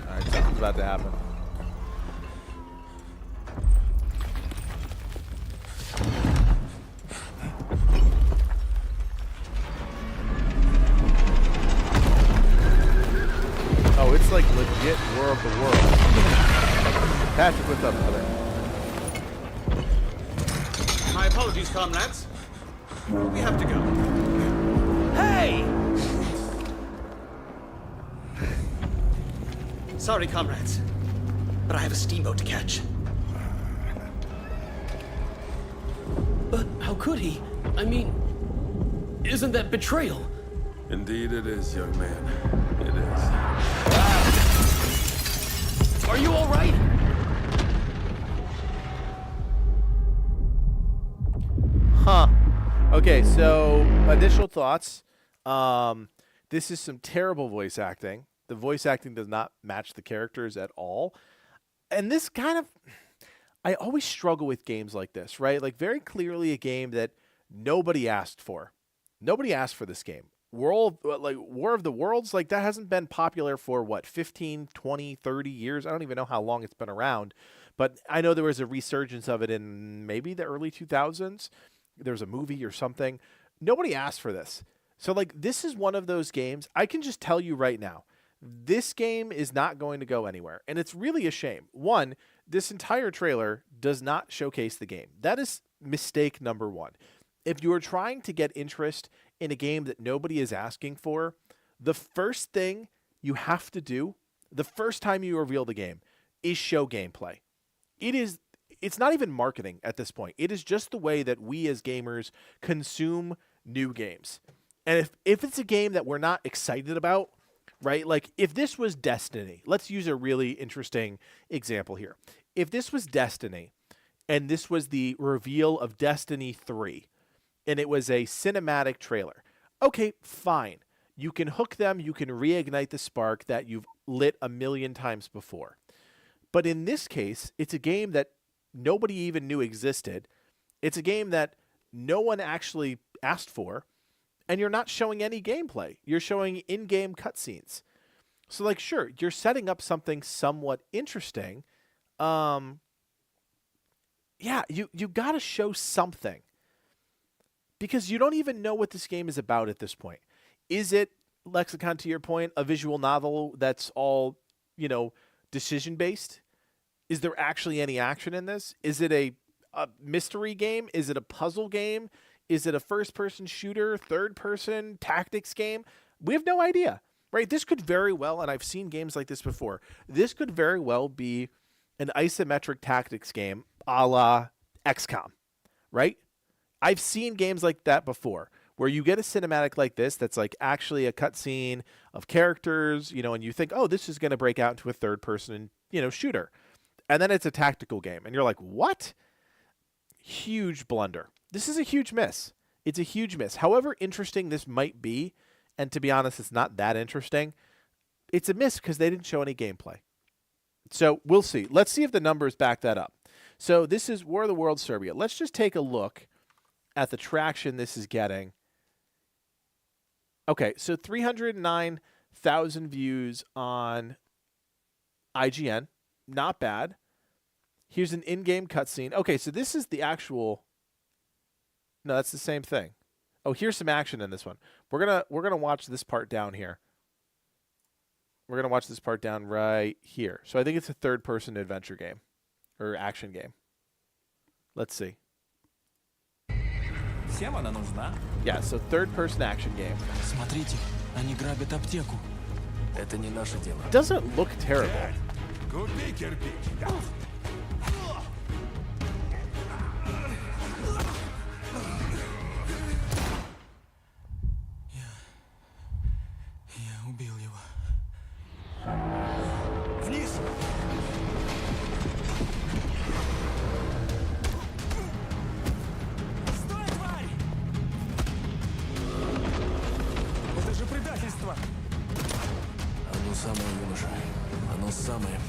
Alright, something's about to happen. Oh, it's like legit War of the Worlds. Patrick, what's up, brother? My apologies, comrades. We have to go. Hey! Sorry, comrades, but I have a steamboat to catch. But how could he? I mean, isn't that betrayal? Indeed it is, young man. It is. Are you all right? Huh. Okay, so additional thoughts. This is some terrible voice acting. The voice acting does not match the characters at all. And this kind of... I always struggle with games like this, right? Like, very clearly a game that nobody asked for. Nobody asked for this game. War of the Worlds, like, that hasn't been popular for, what, 15, 20, 30 years? I don't even know how long it's been around. But I know there was a resurgence of it in maybe the early 2000s. There was a movie or something. Nobody asked for this. So, like, this is one of those games. I can just tell you right now, this game is not going to go anywhere. And it's really a shame. One, this entire trailer does not showcase the game. That is mistake number one. If you are trying to get interest in a game that nobody is asking for, the first thing you have to do, the first time you reveal the game, is show gameplay. It's not even marketing at this point. It is just the way that we as gamers consume new games. And if it's a game that we're not excited about, right? Like, if this was Destiny, let's use a really interesting example here. If this was Destiny, and this was the reveal of Destiny 3, and it was a cinematic trailer, okay, fine. You can hook them, you can reignite the spark that you've lit a million times before. But in this case, it's a game that nobody even knew existed. It's a game that no one actually asked for, and you're not showing any gameplay. You're showing in-game cutscenes. So, like, sure, you're setting up something somewhat interesting. Yeah, you got to show something. Because you don't even know what this game is about at this point. Is it, Lexicon, to your point, a visual novel that's all, decision-based? Is there actually any action in this? Is it a mystery game? Is it a puzzle game? Is it a first-person shooter, third-person tactics game? We have no idea, right? This could very well, and I've seen games like this before, this could very well be an isometric tactics game a la XCOM, right? I've seen games like that before, where you get a cinematic like this that's like actually a cutscene of characters, and you think, oh, this is going to break out into a third-person, shooter. And then it's a tactical game, and you're like, what? Huge blunder. This is a huge miss. It's a huge miss. However interesting this might be, and to be honest, it's not that interesting, it's a miss because they didn't show any gameplay. So we'll see. Let's see if the numbers back that up. So this is War of the Worlds Serbia. Let's just take a look at the traction this is getting. Okay, so 309 1,000 views on IGN. Not bad. Here's an in-game cutscene. Okay, so this is the actual. No, that's the same thing. Oh, here's some action in this one. We're gonna watch this part down here. We're gonna watch this part down right here. So I think it's a third-person adventure game or action game. Let's see. Yeah, so third-person action game. Смотрите, они грабят аптеку. Это не наше дело. Doesn't look terrible. Купи кирпич. Я убил его. Вниз! Стой, тварь! Это же предательство! Оно самое, юноша. Оно самое.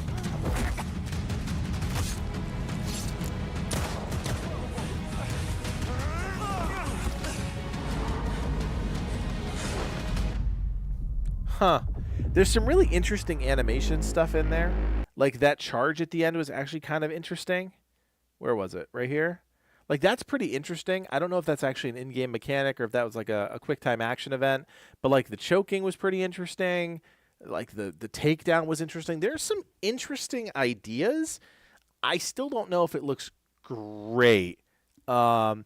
Huh. There's some really interesting animation stuff in there. Like that charge at the end was actually kind of interesting. Where was it? Right here? Like that's pretty interesting. I don't know if that's actually an in-game mechanic or if that was like a quick time action event. But like the choking was pretty interesting. Like the takedown was interesting. There's some interesting ideas. I still don't know if it looks great. Yeah,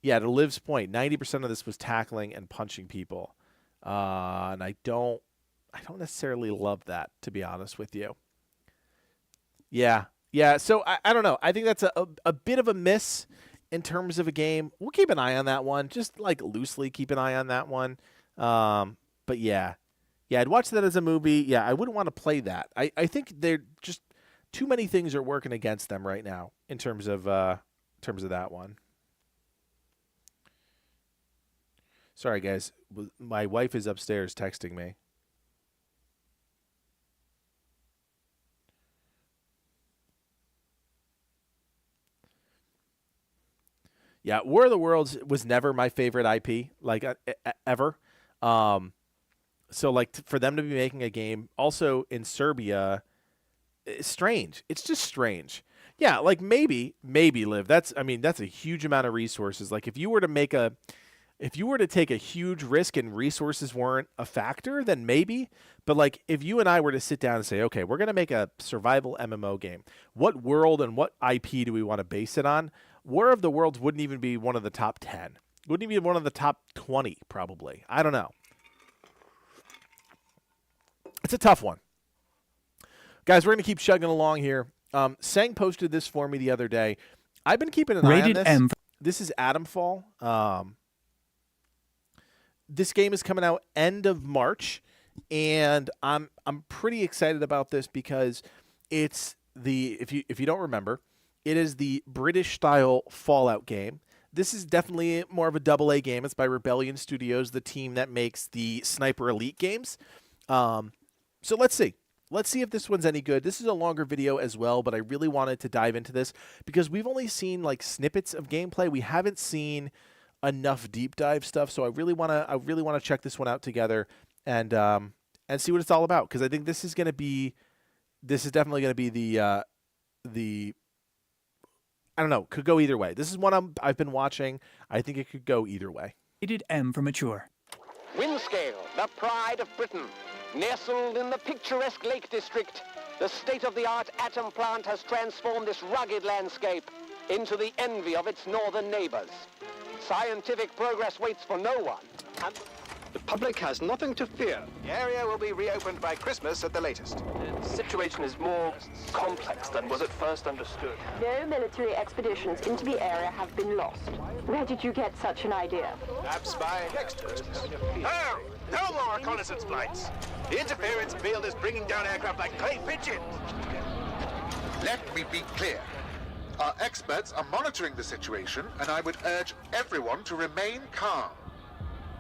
to Liv's point, 90% of this was tackling and punching people. And I don't necessarily love that, to be honest with you. Yeah. So I don't know. I think that's a bit of a miss in terms of a game. We'll keep an eye on that one. Just like loosely keep an eye on that one. But yeah, I'd watch that as a movie. Yeah, I wouldn't want to play that. I think they're just too many things are working against them right now in terms of that one. Sorry, guys. My wife is upstairs texting me. Yeah, War of the Worlds was never my favorite IP, like ever. So like for them to be making a game also in Serbia, it's strange. It's just strange. Yeah, like maybe Liv. That's a huge amount of resources. Like if you were to take a huge risk and resources weren't a factor, then maybe. But like if you and I were to sit down and say, okay, we're going to make a survival MMO game. What world and what IP do we want to base it on? War of the Worlds wouldn't even be one of the top 10. Wouldn't even be one of the top 20, probably. I don't know. It's a tough one. Guys, we're going to keep chugging along here. Sang posted this for me the other day. I've been keeping an eye on this. This is Atomfall. This game is coming out end of March, and I'm pretty excited about this because it's if you don't remember, it is the British-style Fallout game. This is definitely more of a AA game. It's by Rebellion Studios, the team that makes the Sniper Elite games. So let's see. Let's see if this one's any good. This is a longer video as well, but I really wanted to dive into this because we've only seen like snippets of gameplay. We haven't seen enough deep dive stuff, so I really want to check this one out together and see what it's all about because I think this is definitely going to be the I don't know, could go either way. This is one I've been watching. I think it could go either way. Rated M for mature. Windscale, the pride of Britain. Nestled in the picturesque Lake District, the state-of-the-art atom plant has transformed this rugged landscape into the envy of its northern neighbors. Scientific progress waits for no one, and the public has nothing to fear. The area will be reopened by Christmas at the latest. The situation is more complex than was at first understood. No military expeditions into the area have been lost. Where did you get such an idea? Perhaps by next Christmas. Oh, no more reconnaissance flights. The interference field is bringing down aircraft like clay pigeons. Let me be clear. Our experts are monitoring the situation, and I would urge everyone to remain calm.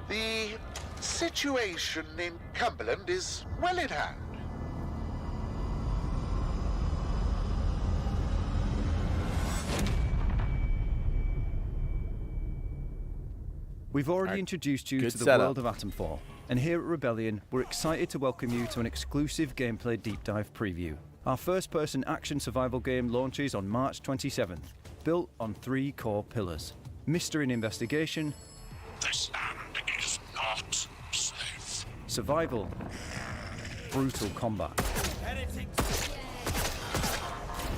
The situation in Cumberland is well in hand. We've already introduced you to the world of Atomfall, and here at Rebellion, we're excited to welcome you to an exclusive gameplay deep dive preview. Our first-person action survival game launches on March 27th, built on 3 core pillars: mystery and investigation, This land is not safe. survival, brutal combat.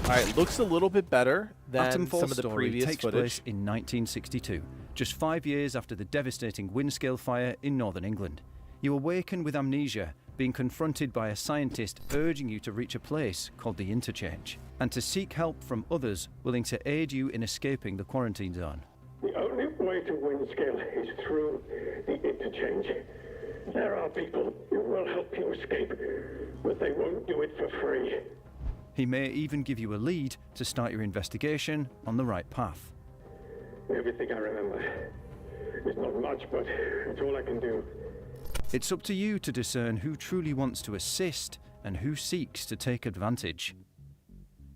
Alright, looks a little bit better than Atomfall some of the story previous takes footage. place in 1962, just 5 years after the devastating Windscale fire in northern England. You awaken with amnesia, being confronted by a scientist urging you to reach a place called the Interchange, and to seek help from others willing to aid you in escaping the quarantine zone. The only way to Windscale is through the Interchange. There are people who will help you escape, but they won't do it for free. He may even give you a lead to start your investigation on the right path. Everything I remember. It's not much, but it's all I can do. It's up to you to discern who truly wants to assist and who seeks to take advantage.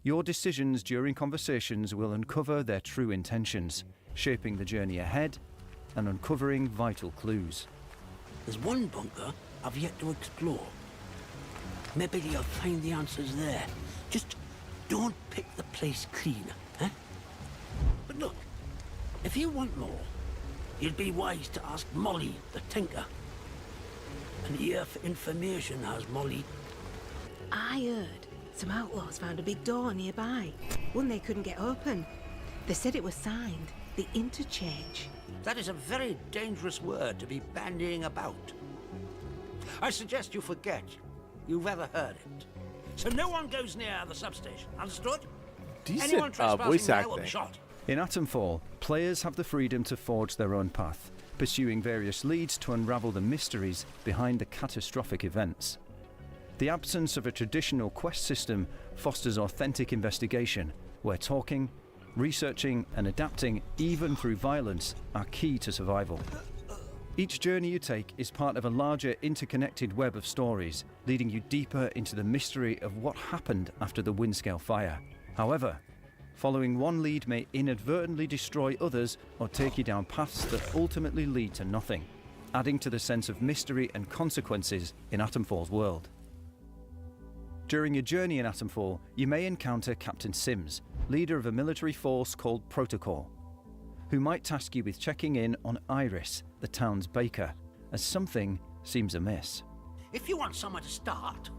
Your decisions during conversations will uncover their true intentions, shaping the journey ahead and uncovering vital clues. There's one bunker I've yet to explore. Maybe you'll find the answers there. Just don't pick the place clean, eh? But look, if you want more, you'd be wise to ask Molly, the tinker. An ear for information has Molly. I heard some outlaws found a big door nearby, one they couldn't get open. They said it was signed the Interchange. That is a very dangerous word to be bandying about. I suggest you forget you've ever heard it. So no one goes near the substation, understood? Decent Anyone trespassing voice there will be acting. shot. In Atomfall, players have the freedom to forge their own path, pursuing various leads to unravel the mysteries behind the catastrophic events. The absence of a traditional quest system fosters authentic investigation, where talking, researching, and adapting, even through violence, are key to survival. Each journey you take is part of a larger interconnected web of stories, leading you deeper into the mystery of what happened after the Windscale fire. However, following one lead may inadvertently destroy others or take you down paths that ultimately lead to nothing, adding to the sense of mystery and consequences in Atomfall's world. During your journey in Atomfall, you may encounter Captain Sims, leader of a military force called Protocol, who might task you with checking in on Iris, the town's baker, as something seems amiss. If you want somewhere to start,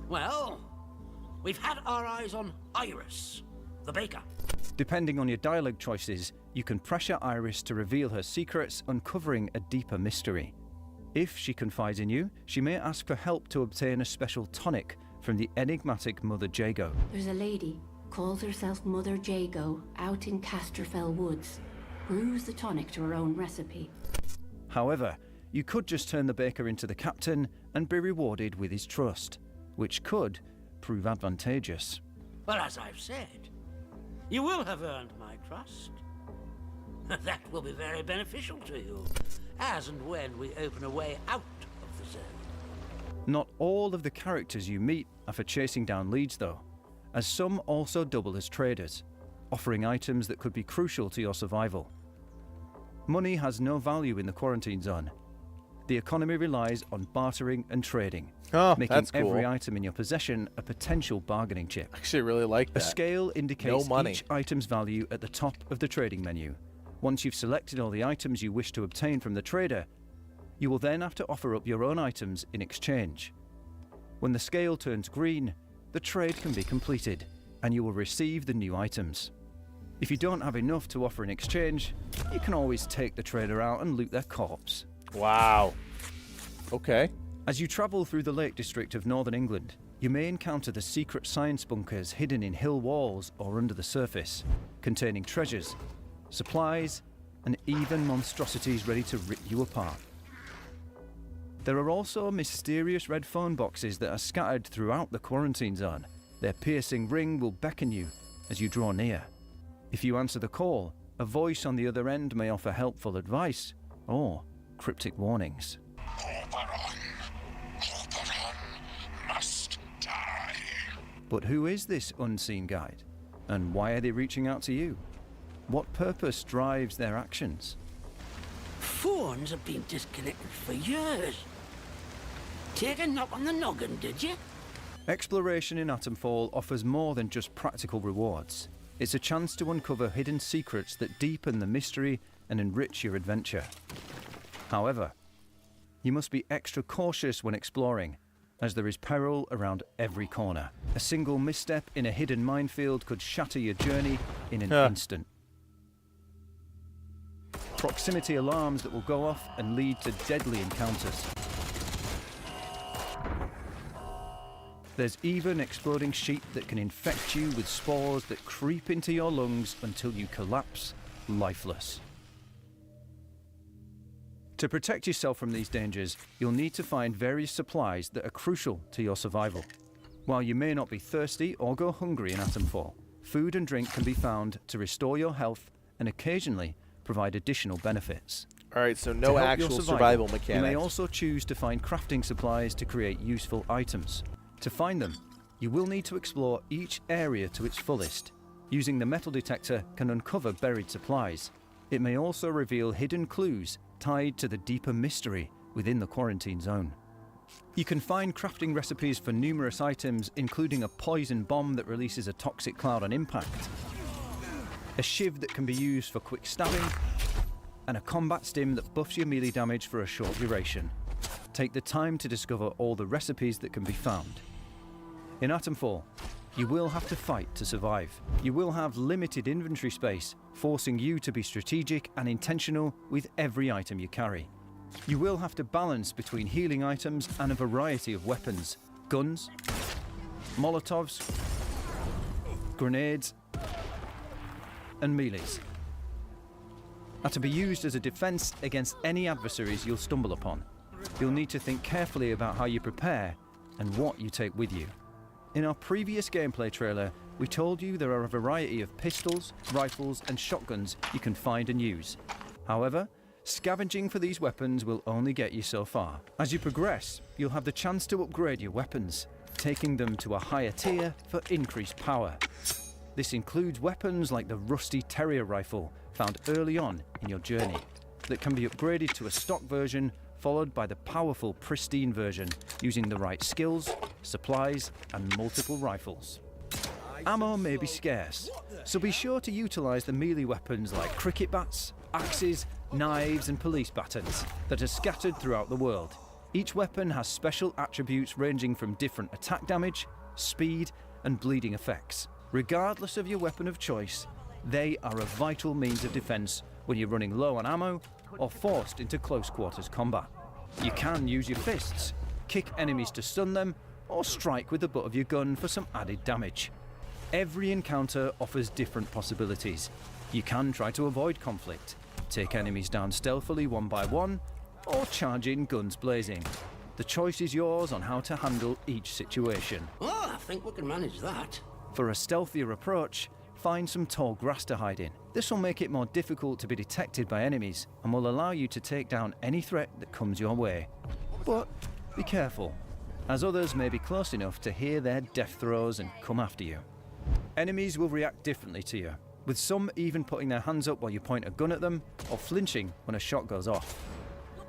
well, we've had our eyes on Iris, the baker. Depending on your dialogue choices, you can pressure Iris to reveal her secrets, uncovering a deeper mystery. If she confides in you, she may ask for help to obtain a special tonic from the enigmatic Mother Jago. There's a lady, calls herself Mother Jago, out in Casterfell Woods. Brews the tonic to her own recipe. However, you could just turn the baker into the captain and be rewarded with his trust, which could prove advantageous. Well, as I've said, you will have earned my trust. That will be very beneficial to you, as and when we open a way out of the zone. Not all of the characters you meet are for chasing down leads though, as some also double as traders, offering items that could be crucial to your survival. Money has no value in the quarantine zone. The economy relies on bartering and trading, making that's cool. every item in your possession a potential bargaining chip. Actually, I really like that. A scale indicates No money. each item's value at the top of the trading menu. Once you've selected all the items you wish to obtain from the trader, you will then have to offer up your own items in exchange. When the scale turns green, the trade can be completed, and you will receive the new items. If you don't have enough to offer in exchange, you can always take the trader out and loot their corpse. Wow. Okay. As you travel through the Lake District of Northern England, you may encounter the secret science bunkers hidden in hill walls or under the surface, containing treasures, supplies, and even monstrosities ready to rip you apart. There are also mysterious red phone boxes that are scattered throughout the quarantine zone. Their piercing ring will beckon you as you draw near. If you answer the call, a voice on the other end may offer helpful advice or cryptic warnings. Oberon must die. But who is this unseen guide? And why are they reaching out to you? What purpose drives their actions? phones have been disconnected for years. Take a knock on the noggin, did you? Exploration in Atomfall offers more than just practical rewards. It's a chance to uncover hidden secrets that deepen the mystery and enrich your adventure. However, you must be extra cautious when exploring, as there is peril around every corner. A single misstep in a hidden minefield could shatter your journey in an instant. Proximity alarms that will go off and lead to deadly encounters. There's even exploding sheep that can infect you with spores that creep into your lungs until you collapse lifeless. To protect yourself from these dangers, you'll need to find various supplies that are crucial to your survival. While you may not be thirsty or go hungry in Atomfall, food and drink can be found to restore your health and occasionally provide additional benefits. All right, so To no help actual your survival You mechanics. may also choose to find crafting supplies to create useful items. To find them, you will need to explore each area to its fullest. Using the metal detector can uncover buried supplies. It may also reveal hidden clues tied to the deeper mystery within the quarantine zone. You can find crafting recipes for numerous items, including a poison bomb that releases a toxic cloud on impact, a shiv that can be used for quick stabbing, and a combat stim that buffs your melee damage for a short duration. Take the time to discover all the recipes that can be found. In Atomfall, you will have to fight to survive. You will have limited inventory space, forcing you to be strategic and intentional with every item you carry. You will have to balance between healing items and a variety of weapons, guns, Molotovs, grenades, and melees, are to be used as a defense against any adversaries you'll stumble upon. You'll need to think carefully about how you prepare and what you take with you. In our previous gameplay trailer, we told you there are a variety of pistols, rifles, and shotguns you can find and use. However, scavenging for these weapons will only get you so far. As you progress, you'll have the chance to upgrade your weapons, taking them to a higher tier for increased power. This includes weapons like the rusty Terrier rifle found early on in your journey, that can be upgraded to a stock version, followed by the powerful pristine version using the right skills, supplies, and multiple rifles. Ammo may be scarce, so be sure to utilize the melee weapons like cricket bats, axes, knives, and police batons that are scattered throughout the world. Each weapon has special attributes ranging from different attack damage, speed, and bleeding effects. Regardless of your weapon of choice, they are a vital means of defense when you're running low on ammo or forced into close quarters combat. You can use your fists, kick enemies to stun them, or strike with the butt of your gun for some added damage. Every encounter offers different possibilities. You can try to avoid conflict, take enemies down stealthily one by one, or charge in guns blazing. The choice is yours on how to handle each situation. Oh, I think we can manage that. For a stealthier approach, find some tall grass to hide in. This will make it more difficult to be detected by enemies and will allow you to take down any threat that comes your way. But be careful, as others may be close enough to hear their death throes and come after you. Enemies will react differently to you, with some even putting their hands up while you point a gun at them or flinching when a shot goes off.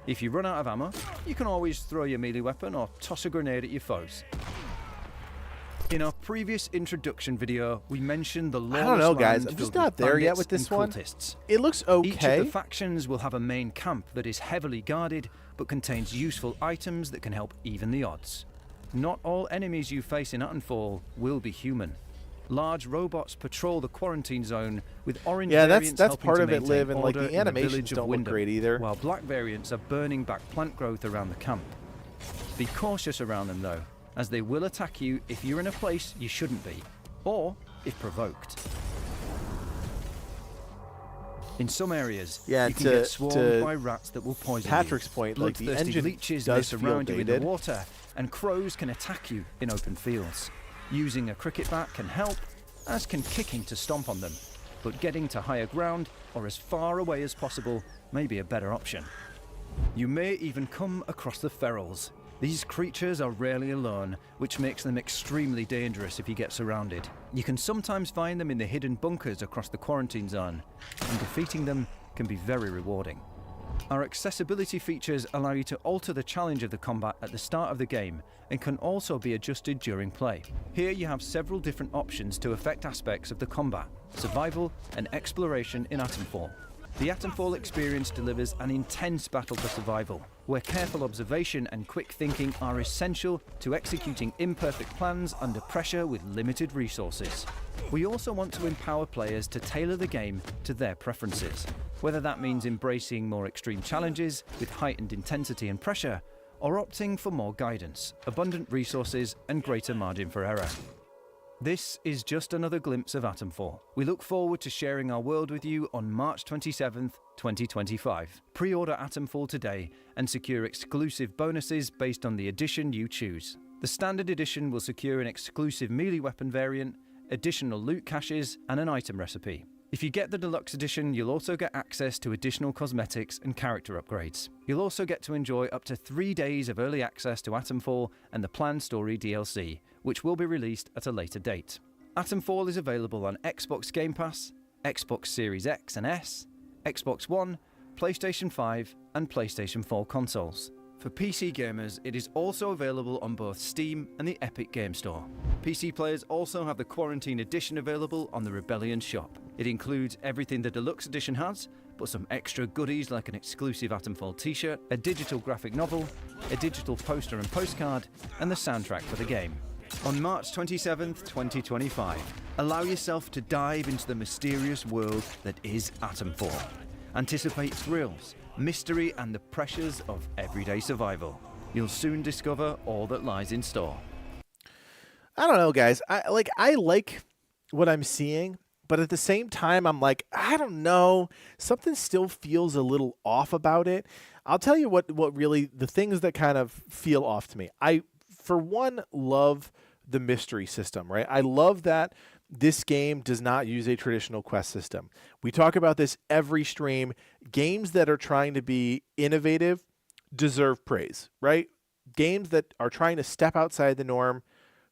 If you run out of ammo, you can always throw your melee weapon or toss a grenade at your foes. In our previous introduction video, we mentioned the lawless I don't know, guys. land I'm just filled not with there yet bandits with this and one. cultists. It looks okay. Each of the factions will have a main camp that is heavily guarded, but contains useful items that can help even the odds. Not all enemies you face in Atomfall will be human. Large robots patrol the quarantine zone, with orange variants that's helping part to of it, maintain Liv, and like order the in animations village of don't look Wyndham, great either. while black variants are burning back plant growth around the camp. Be cautious around them though, as they will attack you if you're in a place you shouldn't be, or if provoked. In some areas, you can get swarmed by rats that will poison Patrick's you. point, like the Bloodthirsty engine leeches may does feel surround you in the dated. water, and crows can attack you in open fields. Using a cricket bat can help, as can kicking to stomp on them, but getting to higher ground or as far away as possible may be a better option. You may even come across the ferals. These creatures are rarely alone, which makes them extremely dangerous if you get surrounded. You can sometimes find them in the hidden bunkers across the quarantine zone, and defeating them can be very rewarding. Our accessibility features allow you to alter the challenge of the combat at the start of the game and can also be adjusted during play. Here you have several different options to affect aspects of the combat, survival and exploration in Atomfall. The Atomfall experience delivers an intense battle for survival, where careful observation and quick thinking are essential to executing imperfect plans under pressure with limited resources. We also want to empower players to tailor the game to their preferences, whether that means embracing more extreme challenges with heightened intensity and pressure, or opting for more guidance, abundant resources, and greater margin for error. This is just another glimpse of Atomfall. We look forward to sharing our world with you on March 27th, 2025. Pre-order Atomfall today and secure exclusive bonuses based on the edition you choose. The standard edition will secure an exclusive melee weapon variant, additional loot caches, and an item recipe. If you get the deluxe edition, you'll also get access to additional cosmetics and character upgrades. You'll also get to enjoy up to 3 days of early access to Atomfall and the planned story DLC, which will be released at a later date. Atomfall is available on Xbox Game Pass, Xbox Series X and S, Xbox One, PlayStation 5, and PlayStation 4 consoles. For PC gamers, it is also available on both Steam and the Epic Game Store. PC players also have the Quarantine Edition available on the Rebellion shop. It includes everything the Deluxe Edition has, but some extra goodies like an exclusive Atomfall t-shirt, a digital graphic novel, a digital poster and postcard, and the soundtrack for the game. On March 27th, 2025, allow yourself to dive into the mysterious world that is Atomfall. Anticipate thrills, mystery, and the pressures of everyday survival. You'll soon discover all that lies in store. I don't know, guys. I like what I'm seeing, but at the same time, I'm like, I don't know. Something still feels a little off about it. I'll tell you what really, the things that kind of feel off to me. I, for one, love the mystery system, right? I love that this game does not use a traditional quest system. We talk about this every stream. Games that are trying to be innovative deserve praise, right? Games that are trying to step outside the norm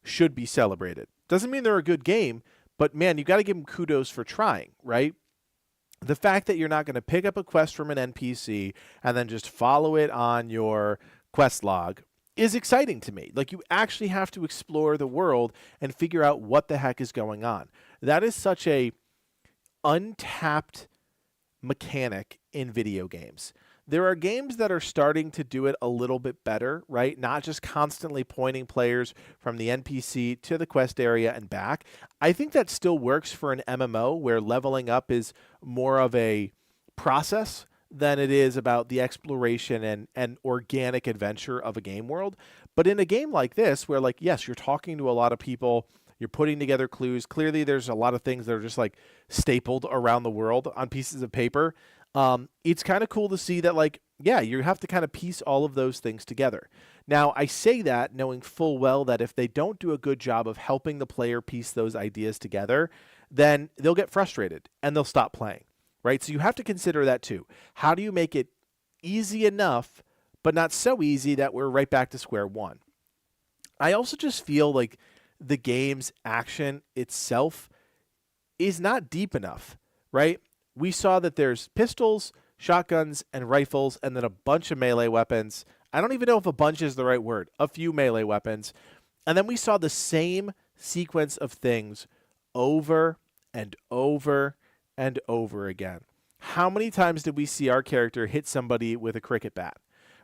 should be celebrated. Doesn't mean they're a good game, but man, you got to give them kudos for trying, right? The fact that you're not going to pick up a quest from an NPC and then just follow it on your quest log is exciting to me. Like, you actually have to explore the world and figure out what the heck is going on. That is such a untapped mechanic in video games. There are games that are starting to do it a little bit better, right? Not just constantly pointing players from the NPC to the quest area and back. I think that still works for an MMO where leveling up is more of a process than it is about the exploration and organic adventure of a game world. But in a game like this, where, like, yes, you're talking to a lot of people, you're putting together clues. Clearly, there's a lot of things that are just like stapled around the world on pieces of paper. It's kind of cool to see that, like, yeah, you have to kind of piece all of those things together. Now, I say that knowing full well that if they don't do a good job of helping the player piece those ideas together, then they'll get frustrated and they'll stop playing. Right? So you have to consider that too. How do you make it easy enough, but not so easy that we're right back to square one? I also just feel like the game's action itself is not deep enough, right? We saw that there's pistols, shotguns, and rifles, and then a bunch of melee weapons. I don't even know if a bunch is the right word. A few melee weapons. And then we saw the same sequence of things over and over and over again. How many times did we see our character hit somebody with a cricket bat,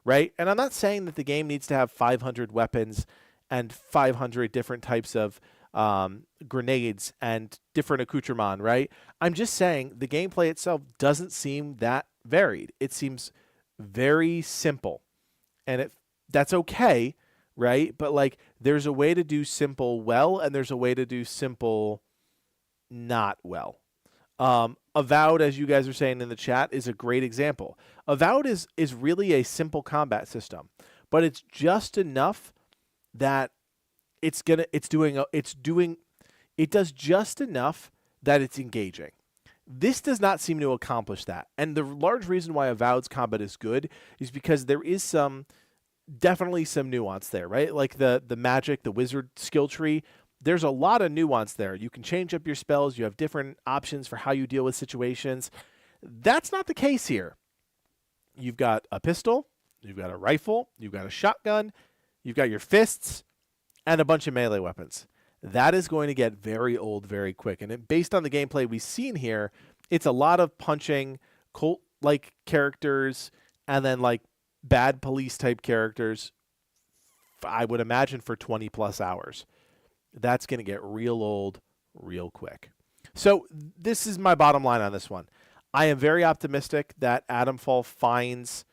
right? And I'm not saying that the game needs to have 500 weapons and 500 different types of grenades and different accoutrements, right? I'm just saying the gameplay itself doesn't seem that varied. It seems very simple, and that's okay, right? But, like, there's a way to do simple well, and there's a way to do simple not well. Avowed, as you guys are saying in the chat, is a great example. Avowed is really a simple combat system, but it's just enough that it does just enough that it's engaging. This does not seem to accomplish that. And the large reason why Avowed's combat is good is because there is definitely some nuance there, right? Like the magic, the wizard skill tree, there's a lot of nuance there. You can change up your spells. You have different options for how you deal with situations. That's not the case here. you've got a pistol, you've got a rifle, you've got a shotgun, you've got your fists, and a bunch of melee weapons. That is going to get very old very quick. And based on the gameplay we've seen here, it's a lot of punching Colt-like characters and then like bad police type characters, I would imagine for 20 plus hours. That's going to get real old real quick. So this is my bottom line on this one. I am very optimistic that Atomfall finds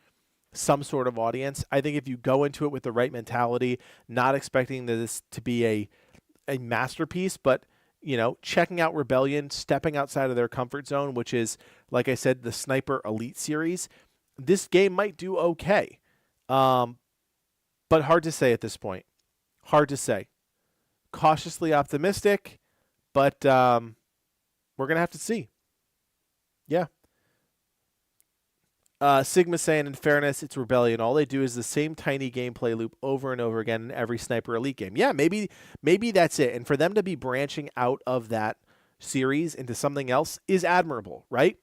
some sort of audience. I think if you go into it with the right mentality, not expecting this to be a masterpiece, but checking out Rebellion, stepping outside of their comfort zone, which is, like I said, the Sniper Elite series, this game might do okay. But hard to say at this point. Hard to say. Cautiously optimistic, but we're going to have to see. Yeah. Sigma saying, in fairness, it's Rebellion. All they do is the same tiny gameplay loop over and over again in every Sniper Elite game. Yeah, maybe that's it. And for them to be branching out of that series into something else is admirable, right?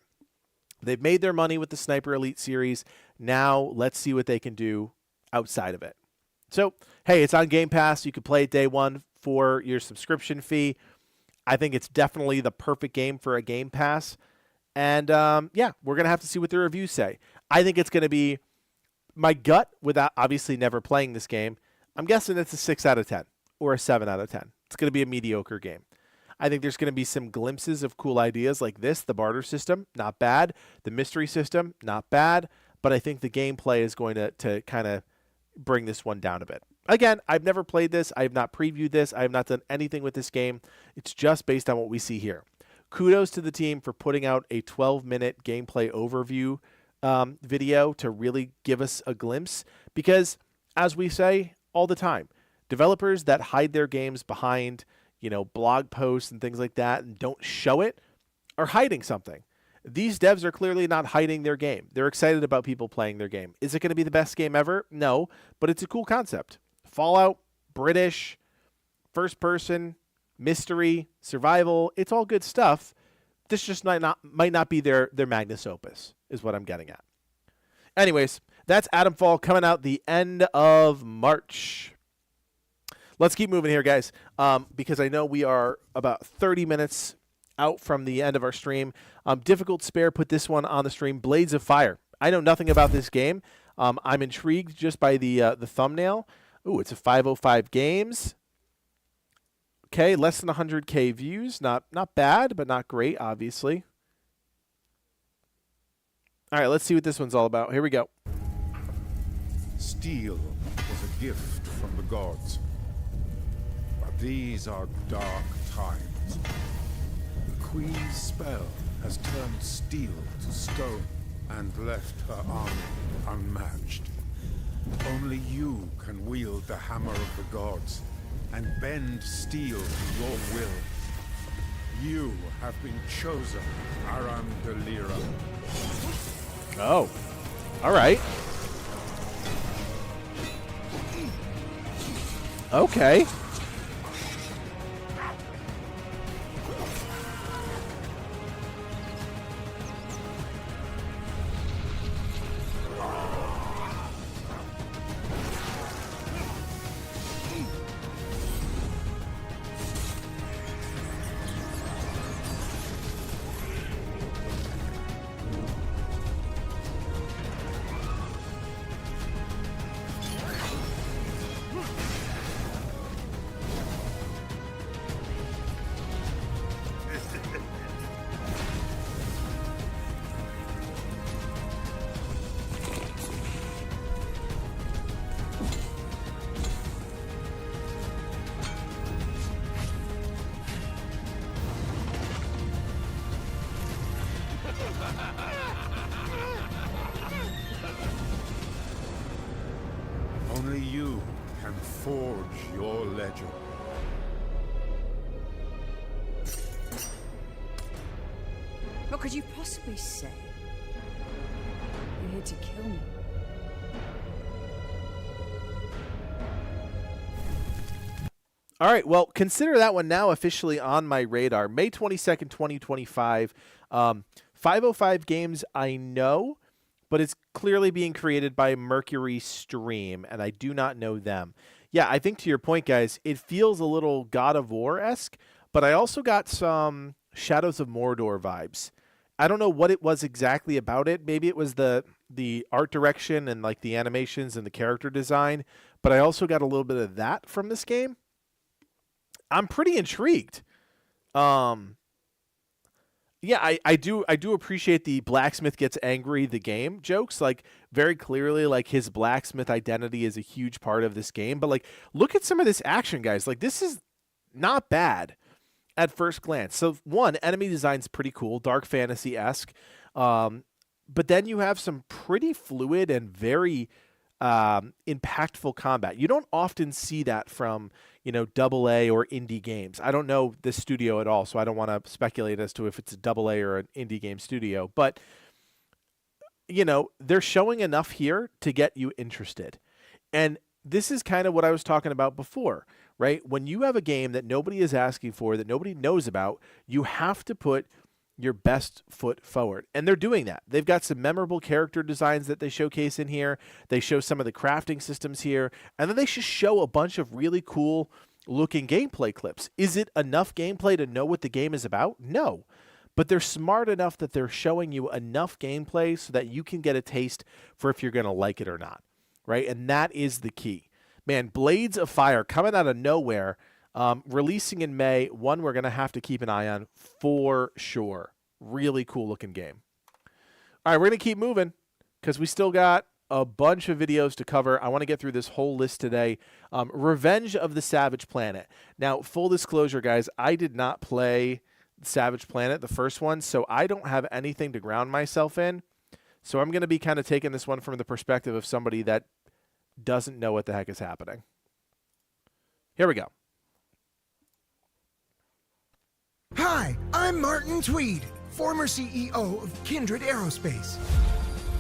They've made their money with the Sniper Elite series. Now let's see what they can do outside of it. So, hey, it's on Game Pass. You can play it day one for your subscription fee. I think it's definitely the perfect game for a Game Pass. And, yeah, we're going to have to see what the reviews say. I think it's going to be my gut, without obviously never playing this game. I'm guessing it's a 6 out of 10 or a 7 out of 10. It's going to be a mediocre game. I think there's going to be some glimpses of cool ideas like this. The barter system, not bad. The mystery system, not bad. But I think the gameplay is going to kind of bring this one down a bit. Again, I've never played this. I have not previewed this. I have not done anything with this game. It's just based on what we see here. Kudos to the team for putting out a 12-minute gameplay overview video to really give us a glimpse. Because, as we say all the time, developers that hide their games behind, blog posts and things like that and don't show it are hiding something. These devs are clearly not hiding their game. They're excited about people playing their game. Is it going to be the best game ever? No, but it's a cool concept. Fallout, British, first person, mystery, survival, it's all good stuff. This just might not be their magnus opus, is what I'm getting at. Anyways, that's Atomfall coming out the end of March. Let's keep moving here, guys, because I know we are about 30 minutes out from the end of our stream. Difficult Spare put this one on the stream, Blades of Fire. I know nothing about this game. I'm intrigued just by the thumbnail. Ooh, it's a 505 Games. Okay, less than 100K views. Not bad, but not great, obviously. All right, let's see what this one's all about. Here we go. Steel was a gift from the gods. But these are dark times. The Queen's spell has turned steel to stone and left her army unmatched. Only you can wield the hammer of the gods and bend steel to your will. You have been chosen, Aram Delira. Oh, all right. Okay. Only you can forge your legend. What could you possibly say? You're here to kill me. All right, well, consider that one now officially on my radar. May 22nd, 2025. 505 Games, I know, but it's clearly being created by Mercury Stream, and I do not know them. Yeah, I think to your point, guys, it feels a little God of War-esque, but I also got some Shadows of Mordor vibes. I don't know what it was exactly about it. Maybe it was the art direction and like the animations and the character design, but I also got a little bit of that from this game. I'm pretty intrigued. Yeah, I do appreciate the blacksmith gets angry the game jokes. Like, very clearly, like, his blacksmith identity is a huge part of this game. But like, look at some of this action, guys. Like, this is not bad at first glance. So one, enemy design's pretty cool, dark fantasy-esque. But then you have some pretty fluid and very impactful combat. You don't often see that from, you know, AA or indie games. I don't know this studio at all, so I don't want to speculate as to if it's a AA or an indie game studio. But, you know, they're showing enough here to get you interested. And this is kind of what I was talking about before, right? When you have a game that nobody is asking for, that nobody knows about, you have to put your best foot forward. And they're doing that. They've got some memorable character designs that they showcase in here. They show some of the crafting systems here. And then they just show a bunch of really cool looking gameplay clips. Is it enough gameplay to know what the game is about? No. But they're smart enough that they're showing you enough gameplay so that you can get a taste for if you're going to like it or not. Right? And that is the key. Man, Blades of Fire coming out of nowhere. Releasing in May, one we're going to have to keep an eye on for sure. Really cool looking game. All right, we're going to keep moving because we still got a bunch of videos to cover. I want to get through this whole list today. Revenge of the Savage Planet. Now, full disclosure, guys, I did not play Savage Planet, the first one, so I don't have anything to ground myself in. So I'm going to be kind of taking this one from the perspective of somebody that doesn't know what the heck is happening. Here we go. Hi, I'm Martin Tweed, former CEO of Kindred Aerospace.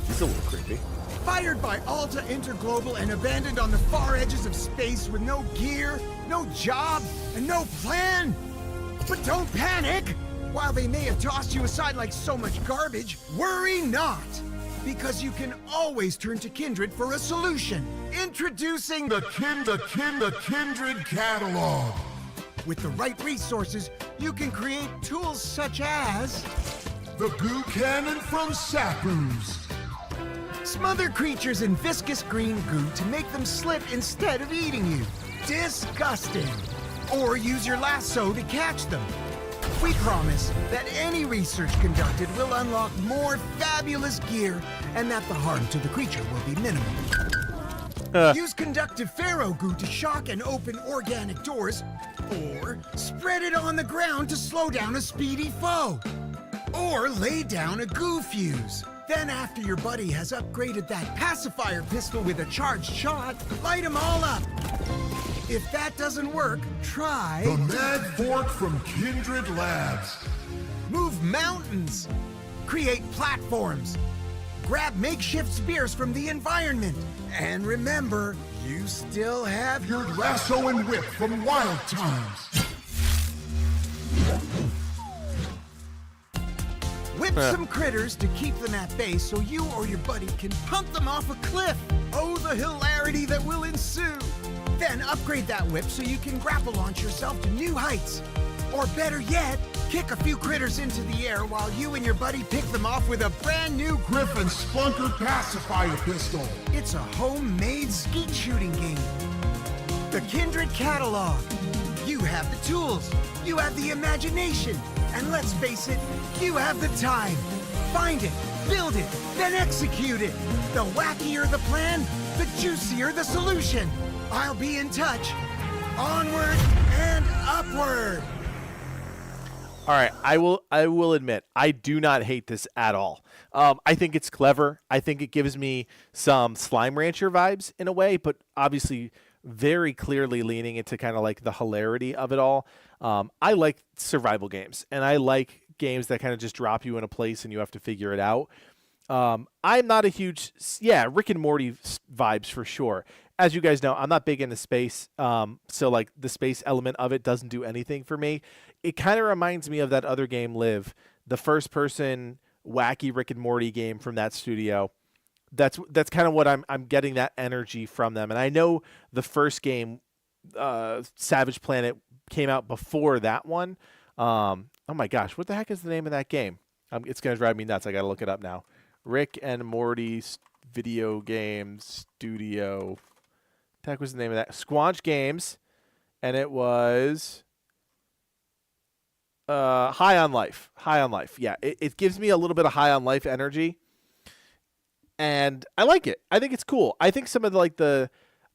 He's a little creepy. Fired by Alta Interglobal and abandoned on the far edges of space with no gear, no job, and no plan. But don't panic! While they may have tossed you aside like so much garbage, worry not! Because you can always turn to Kindred for a solution. Introducing the Kindred Catalog. With the right resources, you can create tools such as the Goo Cannon from Sapoos. Smother creatures in viscous green goo to make them slip instead of eating you. Disgusting. Or use your lasso to catch them. We promise that any research conducted will unlock more fabulous gear and that the harm to the creature will be minimal. Use conductive pharaoh goo to shock and open organic doors, or spread it on the ground to slow down a speedy foe. Or lay down a goo fuse. Then after your buddy has upgraded that pacifier pistol with a charged shot, light them all up. If that doesn't work, try the Mad Fork from Kindred Labs. Move mountains. Create platforms. Grab makeshift spears from the environment. And remember, you still have your lasso and whip from Wild Times. Whip some critters to keep them at bay so you or your buddy can punt them off a cliff. Oh, the hilarity that will ensue. Then upgrade that whip so you can grapple launch yourself to new heights. Or better yet, kick a few critters into the air while you and your buddy pick them off with a brand new Griffin Splunker pacifier pistol. It's a homemade skeet shooting game. The Kindred Catalog. You have the tools, you have the imagination, and let's face it, you have the time. Find it, build it, then execute it. The wackier the plan, the juicier the solution. I'll be in touch. Onward and upward. All right, I will admit, I do not hate this at all. I think it's clever. I think it gives me some Slime Rancher vibes in a way, but obviously very clearly leaning into kind of like the hilarity of it all. I like survival games, and I like games that kind of just drop you in a place and you have to figure it out. I'm not a huge, Rick and Morty vibes for sure. As you guys know, I'm not big into space, so like the space element of it doesn't do anything for me. It kind of reminds me of that other game, Live, the first-person wacky Rick and Morty game from that studio. that's kind of what I'm getting that energy from them. And I know the first game, Savage Planet, came out before that one. Oh my gosh, what the heck is the name of that game? It's gonna drive me nuts. I gotta look it up now. Rick and Morty's video game studio. What the heck was the name of that? Squanch Games, and it was High on Life. High on Life. Yeah, it gives me a little bit of High on Life energy. And I like it. I think it's cool. I think some of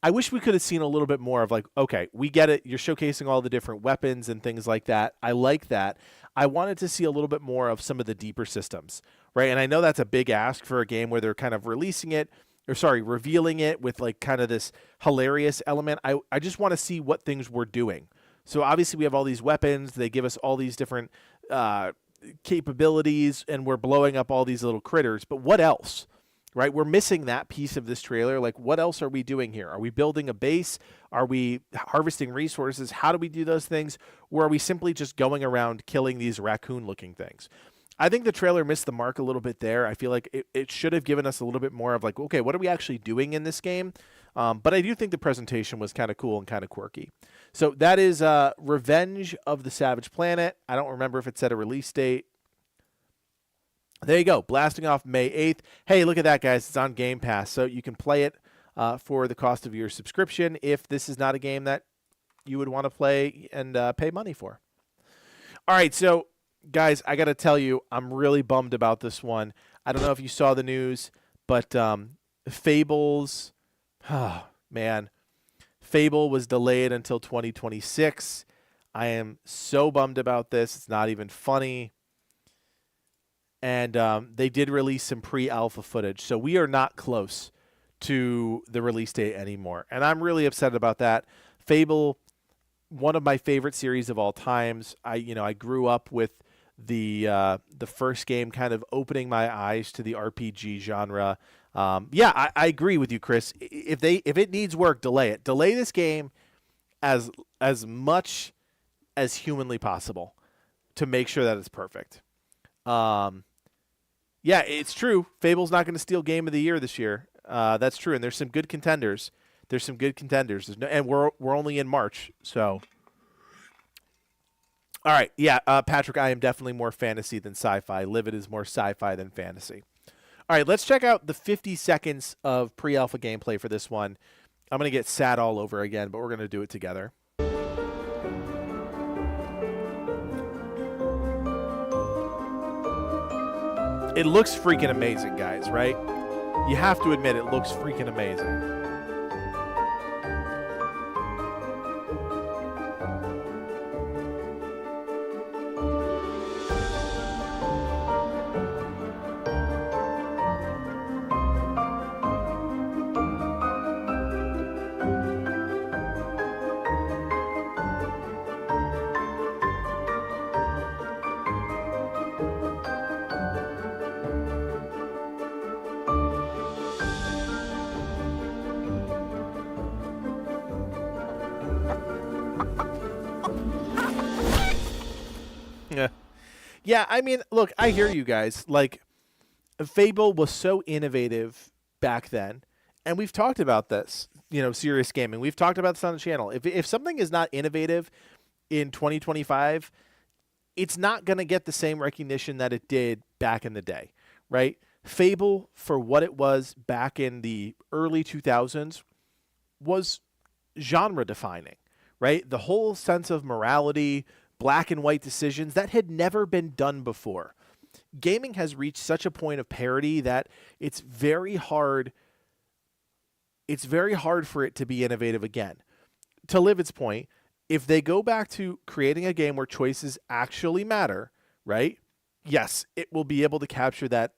I wish we could have seen a little bit more of like, okay, we get it. You're showcasing all the different weapons and things like that. I like that. I wanted to see a little bit more of some of the deeper systems, right? And I know that's a big ask for a game where they're kind of revealing it with like kind of this hilarious element. I just want to see what things we're doing. So obviously we have all these weapons. They give us all these different capabilities, and we're blowing up all these little critters. But what else? Right? We're missing that piece of this trailer. Like, what else are we doing here? Are we building a base? Are we harvesting resources? How do we do those things? Or are we simply just going around killing these raccoon-looking things? I think the trailer missed the mark a little bit there. I feel like it should have given us a little bit more of like, okay, what are we actually doing in this game? But I do think the presentation was kind of cool and kind of quirky. So that is Revenge of the Savage Planet. I don't remember if it said a release date. There you go, blasting off May 8th. Hey, look at that, guys. It's on Game Pass, so you can play it for the cost of your subscription if this is not a game that you would want to play and pay money for. All right, so, guys, I got to tell you, I'm really bummed about this one. I don't know if you saw the news, but Fables, man, Fable was delayed until 2026. I am so bummed about this. It's not even funny. And they did release some pre-alpha footage. So we are not close to the release date anymore. And I'm really upset about that. Fable, one of my favorite series of all times. I grew up with the first game kind of opening my eyes to the RPG genre. I agree with you, Chris. If it needs work, delay it. Delay this game as much as humanly possible to make sure that it's perfect. Yeah, it's true. Fable's not going to steal Game of the Year this year. That's true, and there's some good contenders. And we're only in March, so. All right, yeah, Patrick, I am definitely more fantasy than sci-fi. Livid is more sci-fi than fantasy. All right, let's check out the 50 seconds of pre-alpha gameplay for this one. I'm going to get sad all over again, but we're going to do it together. It looks freaking amazing, guys, right? You have to admit it looks freaking amazing. Yeah, I mean, look, I hear you guys. Like, Fable was so innovative back then, and we've talked about this, serious gaming. We've talked about this on the channel. If something is not innovative in 2025, it's not going to get the same recognition that it did back in the day, right? Fable, for what it was back in the early 2000s, was genre-defining, right? The whole sense of morality, black and white decisions, that had never been done before. Gaming has reached such a point of parity that it's very hard for it to be innovative again. To Livid's point, if they go back to creating a game where choices actually matter, right? Yes, it will be able to capture that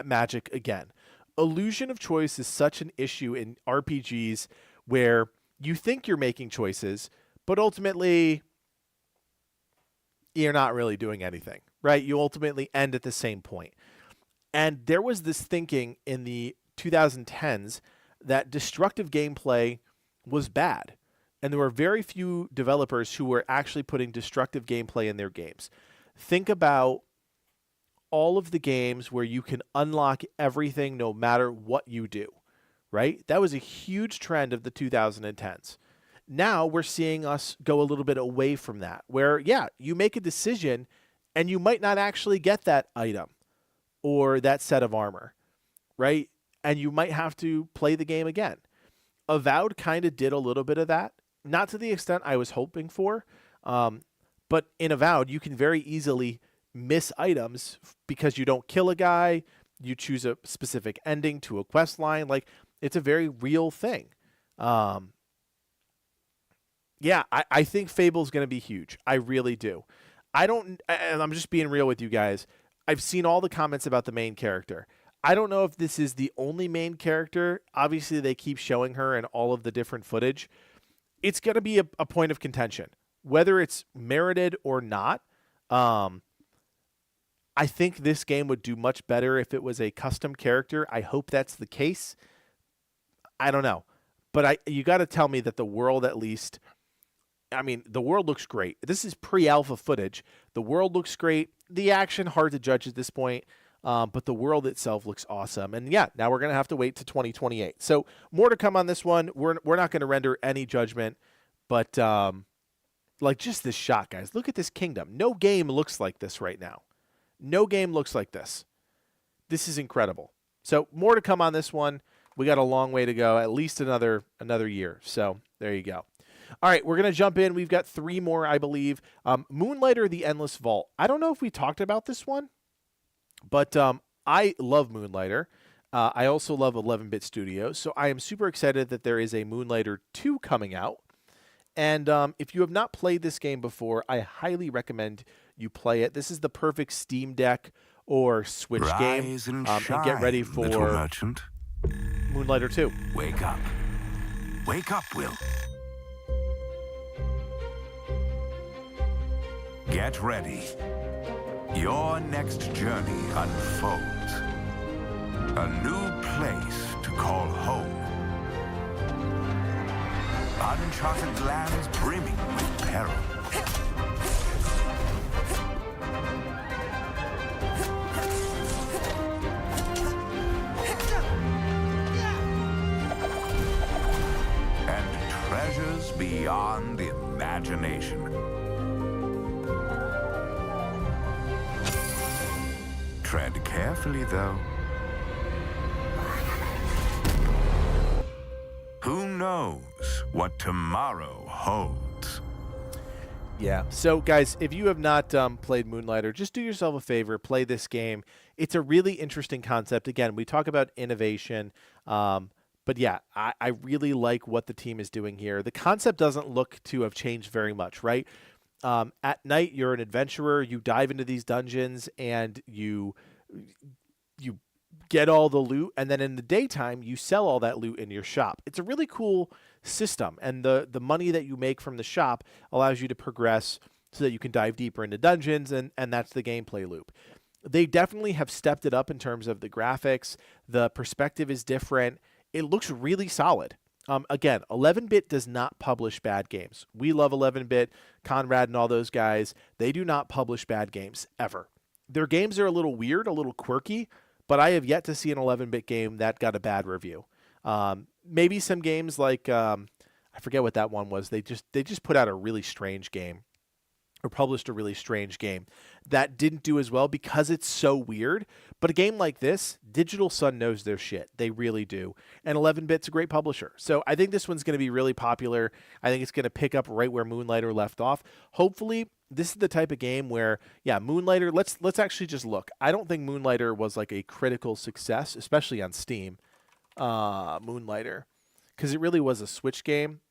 magic again. Illusion of choice is such an issue in RPGs where you think you're making choices, but ultimately you're not really doing anything, right? You ultimately end at the same point. And there was this thinking in the 2010s that destructive gameplay was bad. And there were very few developers who were actually putting destructive gameplay in their games. Think about all of the games where you can unlock everything no matter what you do, right? That was a huge trend of the 2010s. Now we're seeing us go a little bit away from that, where, yeah, you make a decision and you might not actually get that item or that set of armor, right? And you might have to play the game again. Avowed kind of did a little bit of that, not to the extent I was hoping for, but in Avowed, you can very easily miss items because you don't kill a guy, you choose a specific ending to a quest line. Like, it's a very real thing. Yeah, I think Fable's going to be huge. I really do. And I'm just being real with you guys. I've seen all the comments about the main character. I don't know if this is the only main character. Obviously, they keep showing her in all of the different footage. It's going to be a point of contention, whether it's merited or not. I think this game would do much better if it was a custom character. I hope that's the case. I don't know. But you got to tell me that the world, at least, I mean, the world looks great. This is pre-alpha footage. The world looks great. The action, hard to judge at this point. But the world itself looks awesome. And yeah, now we're going to have to wait to 2028. So more to come on this one. We're not going to render any judgment. But like, just this shot, guys. Look at this kingdom. No game looks like this right now. No game looks like this. This is incredible. So more to come on this one. We got a long way to go, at least another year. So there you go. All right, we're going to jump in. We've got 3 more, I believe. Moonlighter, the Endless Vault. I don't know if we talked about this one, but I love Moonlighter. I also love 11-Bit Studios, so I am super excited that there is a Moonlighter 2 coming out. And if you have not played this game before, I highly recommend you play it. This is the perfect Steam Deck or Switch game. And get ready for Moonlighter 2. Wake up. Wake up, Will. Get ready. Your next journey unfolds. A new place to call home. Uncharted lands brimming with peril. And treasures beyond imagination. Tread carefully, though. Who knows what tomorrow holds? Yeah. So, guys, if you have not played Moonlighter, just do yourself a favor. Play this game. It's a really interesting concept. Again, we talk about innovation. But, yeah, I really like what the team is doing here. The concept doesn't look to have changed very much, right? At night, you're an adventurer. You dive into these dungeons, and you get all the loot, and then in the daytime, you sell all that loot in your shop. It's a really cool system, and the money that you make from the shop allows you to progress so that you can dive deeper into dungeons, and that's the gameplay loop. They definitely have stepped it up in terms of the graphics. The perspective is different. It looks really solid. Again, 11-Bit does not publish bad games. We love 11-Bit, Conrad and all those guys. They do not publish bad games, ever. Their games are a little weird, a little quirky, but I have yet to see an 11-Bit game that got a bad review. Maybe some games like, I forget what that one was. They just put out a really strange game, or published a really strange game that didn't do as well because it's so weird. But a game like this, Digital Sun knows their shit. They really do. And 11-Bit's a great publisher. So I think this one's going to be really popular. I think it's going to pick up right where Moonlighter left off. Hopefully, this is the type of game where, yeah, Moonlighter, let's actually just look. I don't think Moonlighter was like a critical success, especially on Steam. Moonlighter, because it really was a Switch game.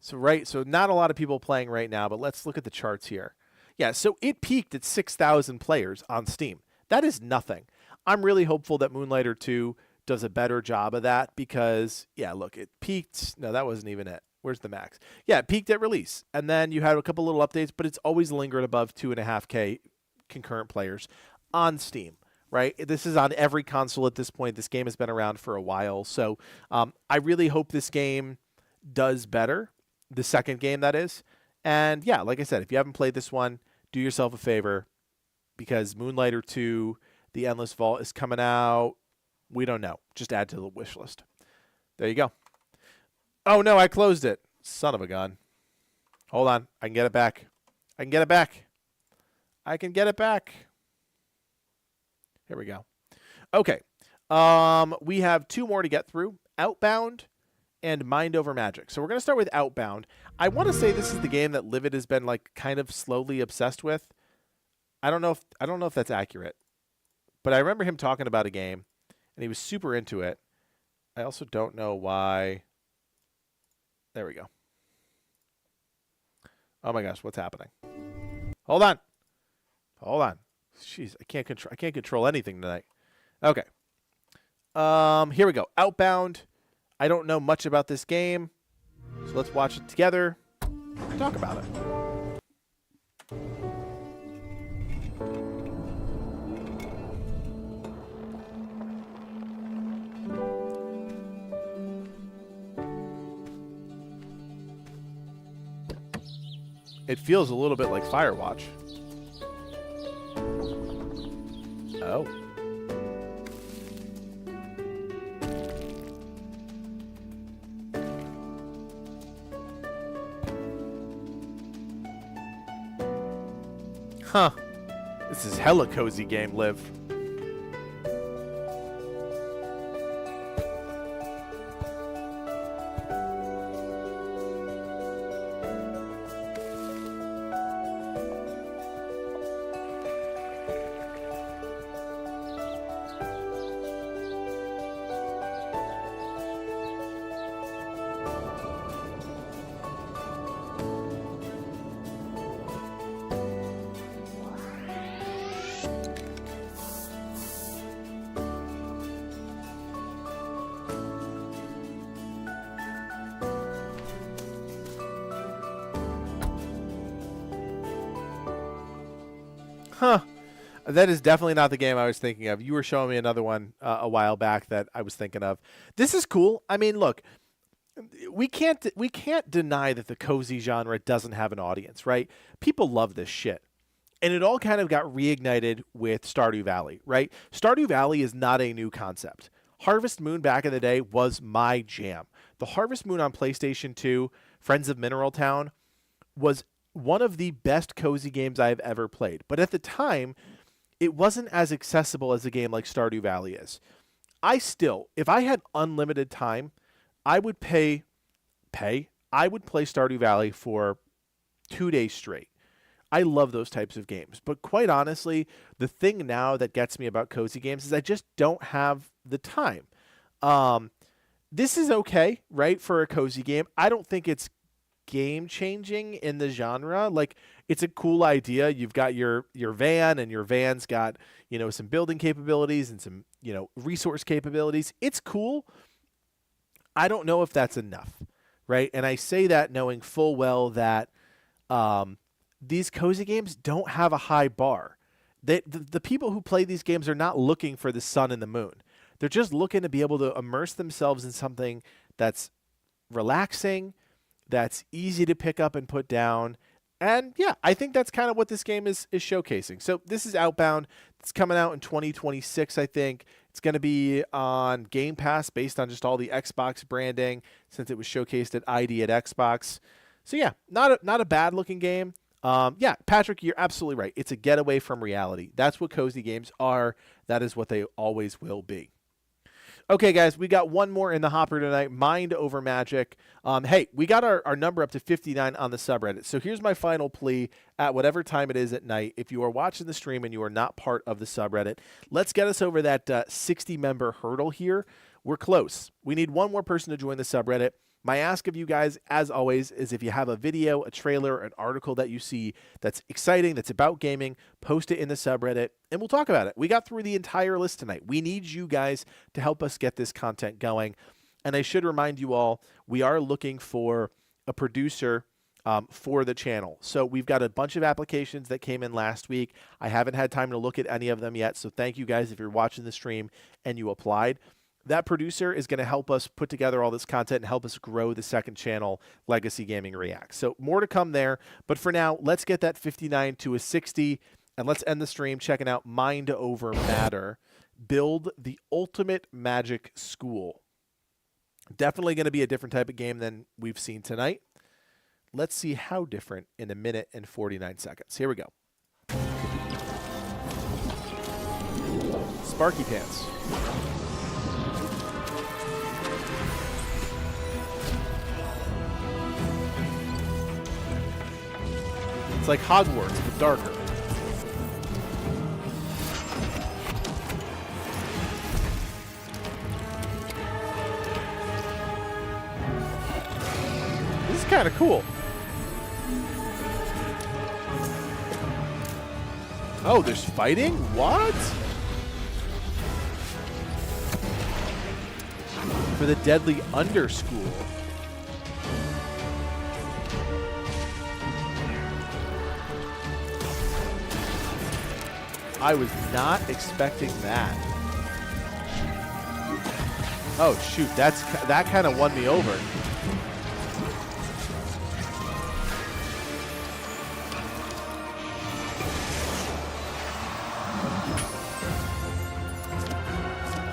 So not a lot of people playing right now, but let's look at the charts here. Yeah, so it peaked at 6,000 players on Steam. That is nothing. I'm really hopeful that Moonlighter 2 does a better job of that because, yeah, look, it peaked. No, that wasn't even it. Where's the max? Yeah, it peaked at release. And then you had a couple little updates, but it's always lingered above 2.5K concurrent players on Steam, right? This is on every console at this point. This game has been around for a while. So I really hope this game does better. The second game, that is. And yeah, like I said, if you haven't played this one, do yourself a favor. because Moonlighter 2, The Endless Vault is coming out. We don't know. Just add to the wish list. There you go. Oh, no, I closed it. Son of a gun. Hold on. I can get it back. I can get it back. I can get it back. Here we go. Okay. We have 2 more to get through. Outbound and Mind Over Magic. So we're going to start with Outbound. I want to say this is the game that Livid has been like kind of slowly obsessed with. I don't know if that's accurate. But I remember him talking about a game and he was super into it. I also don't know why. There we go. Oh my gosh, what's happening? Hold on. Hold on. Jeez, I can't control anything tonight. Okay. Here we go. Outbound. I don't know much about this game, so let's watch it together and talk about it. It feels a little bit like Firewatch. Oh. Huh. This is hella cozy game, Liv. Huh. That is definitely not the game I was thinking of. You were showing me another one a while back that I was thinking of. This is cool. I mean, look, we can't deny that the cozy genre doesn't have an audience, right? People love this shit. And it all kind of got reignited with Stardew Valley, right? Stardew Valley is not a new concept. Harvest Moon back in the day was my jam. The Harvest Moon on PlayStation 2, Friends of Mineral Town, was one of the best cozy games I've ever played. But at the time, it wasn't as accessible as a game like Stardew Valley is. If I had unlimited time, I would I would play Stardew Valley for 2 days straight. I love those types of games. But quite honestly, the thing now that gets me about cozy games is I just don't have the time. This is okay, right, for a cozy game. I don't think it's game changing in the genre. Like, it's a cool idea. You've got your van, and your van's got, some building capabilities and some, resource capabilities. It's cool. I don't know if that's enough, right? And I say that knowing full well that these cozy games don't have a high bar. The people who play these games are not looking for the sun and the moon. They're just looking to be able to immerse themselves in something that's relaxing, that's easy to pick up and put down. And yeah, I think that's kind of what this game is showcasing. So this is Outbound. It's coming out in 2026, I think. It's going to be on Game Pass based on just all the Xbox branding since it was showcased at ID at Xbox. So yeah, not a bad looking game. Yeah, Patrick, you're absolutely right. It's a getaway from reality. That's what cozy games are. That is what they always will be. Okay, guys, we got one more in the hopper tonight, Mind Over Magic. Hey, we got our number up to 59 on the subreddit. So here's my final plea at whatever time it is at night. If you are watching the stream and you are not part of the subreddit, let's get us over that 60-member hurdle here. We're close. We need one more person to join the subreddit. My ask of you guys, as always, is if you have a video, a trailer, an article that you see that's exciting, that's about gaming, post it in the subreddit, and we'll talk about it. We got through the entire list tonight. We need you guys to help us get this content going. And I should remind you all, we are looking for a producer for the channel. So we've got a bunch of applications that came in last week. I haven't had time to look at any of them yet, so thank you guys if you're watching the stream and you applied. That producer is going to help us put together all this content and help us grow the second channel, Legacy Gaming Reacts. So more to come there. But for now, let's get that 59 to a 60. And let's end the stream checking out Mind Over Matter. Build the ultimate magic school. Definitely going to be a different type of game than we've seen tonight. Let's see how different in 1 minute and 49 seconds. Here we go. Sparky Pants. It's like Hogwarts, but darker. This is kind of cool. Oh, there's fighting? What? For the Deadly Underschool. I was not expecting that. Oh shoot, that kind of won me over.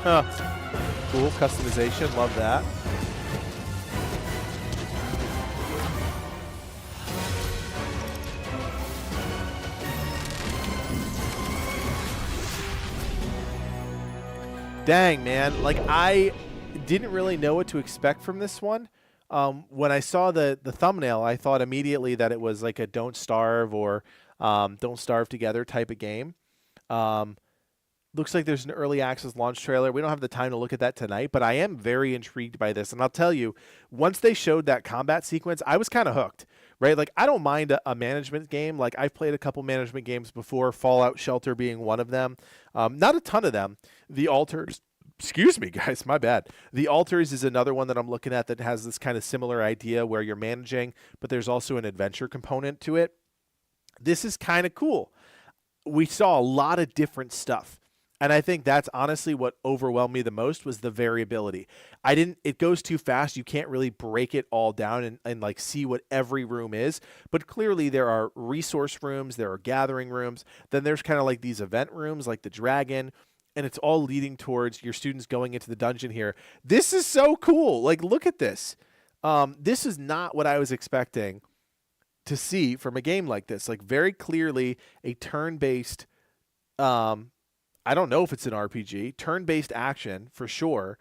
Huh. Cool customization, love that. Dang, man. Like, I didn't really know what to expect from this one. When I saw the thumbnail, I thought immediately that it was like a Don't Starve or Don't Starve Together type of game. Looks like there's an early access launch trailer. We don't have the time to look at that tonight, but I am very intrigued by this. And I'll tell you, once they showed that combat sequence, I was kind of hooked, right? Like, I don't mind a management game. Like, I've played a couple management games before, Fallout Shelter being one of them. Not a ton of them. The Altars, excuse me, guys, my bad. The Altars is another one that I'm looking at that has this kind of similar idea where you're managing, but there's also an adventure component to it. This is kind of cool. We saw a lot of different stuff. And I think that's honestly what overwhelmed me the most was the variability. It goes too fast. You can't really break it all down and like see what every room is. But clearly there are resource rooms, there are gathering rooms. Then there's kind of like these event rooms like the Dragon. And it's all leading towards your students going into the dungeon here. This is so cool. Like, look at this. This is not what I was expecting to see from a game like this. Like, very clearly a turn-based, I don't know if it's an RPG, turn-based action for sure.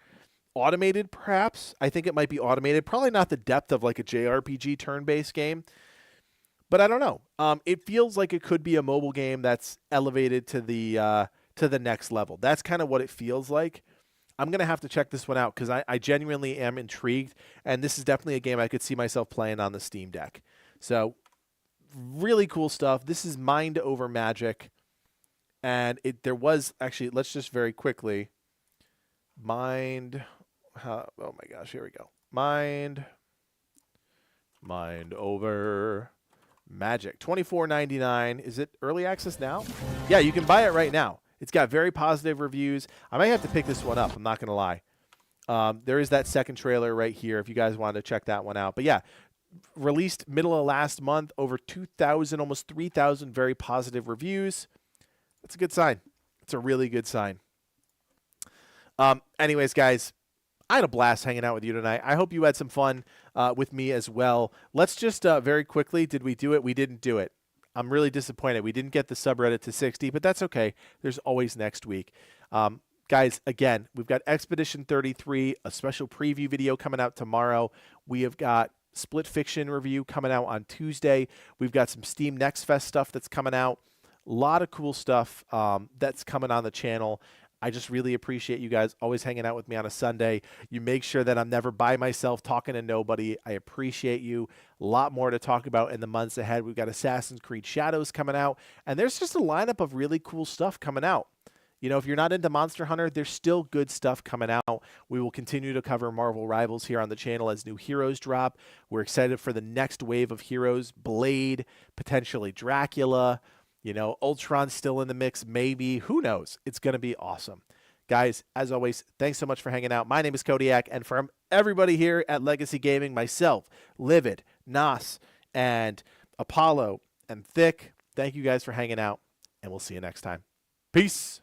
Automated, perhaps. I think it might be automated. Probably not the depth of like a JRPG turn-based game. But I don't know. It feels like it could be a mobile game that's elevated to the next level. That's kind of what it feels like. I'm going to have to check this one out because I genuinely am intrigued. And this is definitely a game I could see myself playing on the Steam Deck. So, really cool stuff. This is Mind Over Magic. And there was actually, let's just very quickly, oh my gosh, here we go. Mind Over Magic, $24.99. Is it early access now? Yeah, you can buy it right now. It's got very positive reviews. I might have to pick this one up. I'm not going to lie. There is that second trailer right here if you guys wanted to check that one out. But yeah, released middle of last month, over 2,000, almost 3,000 very positive reviews. That's a good sign. It's a really good sign. Anyways, guys, I had a blast hanging out with you tonight. I hope you had some fun with me as well. Let's just very quickly, did we do it? We didn't do it. I'm really disappointed. We didn't get the subreddit to 60, but that's okay. There's always next week. Guys, again, we've got Expedition 33, a special preview video coming out tomorrow. We have got Split Fiction review coming out on Tuesday. We've got some Steam Next Fest stuff that's coming out. A lot of cool stuff that's coming on the channel. I just really appreciate you guys always hanging out with me on a Sunday. You make sure that I'm never by myself talking to nobody. I appreciate you. A lot more to talk about in the months ahead. We've got Assassin's Creed Shadows coming out, and there's just a lineup of really cool stuff coming out. You know, if you're not into Monster Hunter, there's still good stuff coming out. We will continue to cover Marvel Rivals here on the channel as new heroes drop. We're excited for the next wave of heroes. Blade, potentially Dracula. You know, Ultron's still in the mix, maybe. Who knows? It's going to be awesome. Guys, as always, thanks so much for hanging out. My name is Kodiak, and from everybody here at Legacy Gaming, myself, Livid, Nas, and Apollo, and Thick, thank you guys for hanging out. and we'll see you next time. Peace.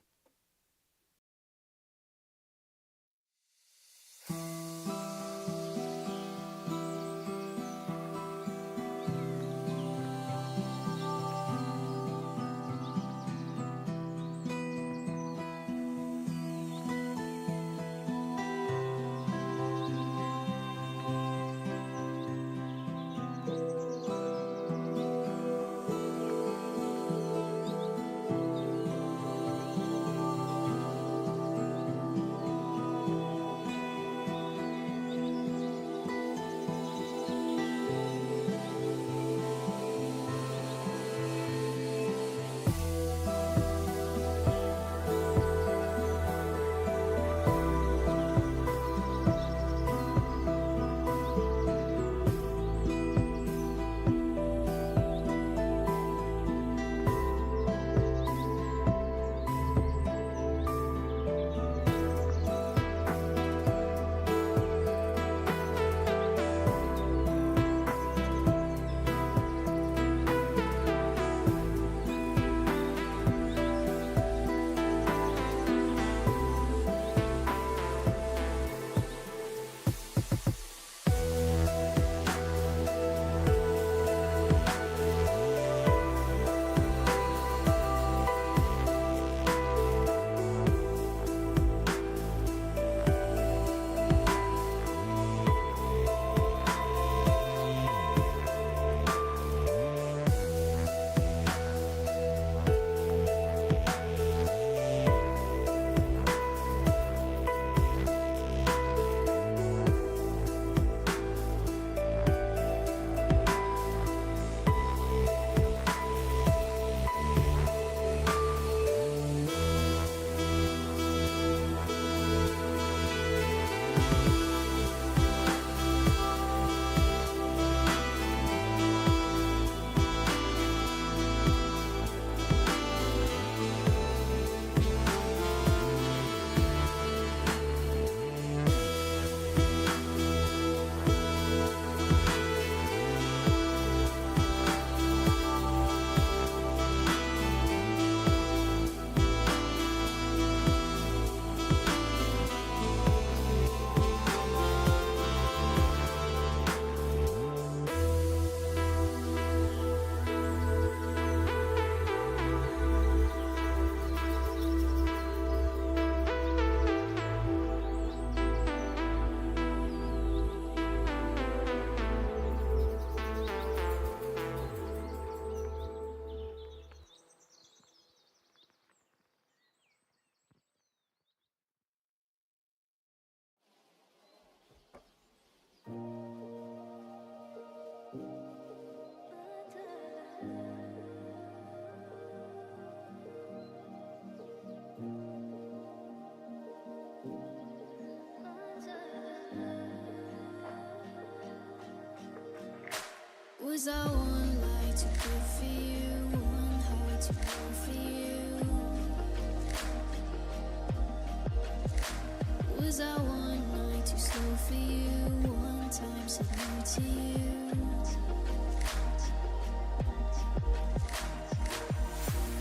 Was I one lie to good for you, one heart to go for you? Was I one night too slow for you, one time said no to you?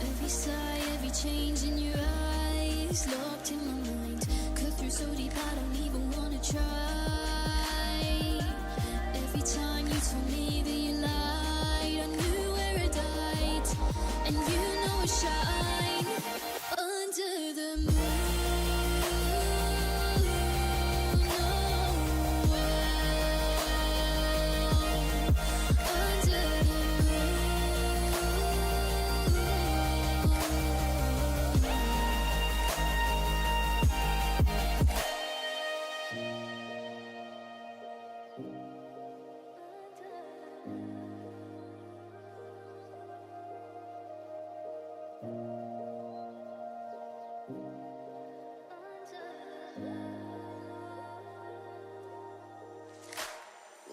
Every sigh, every change in your eyes, locked in my mind, cut through so deep I don't even wanna try. Every time you told me that you lied, I knew where it died, and you know it shine under the moon.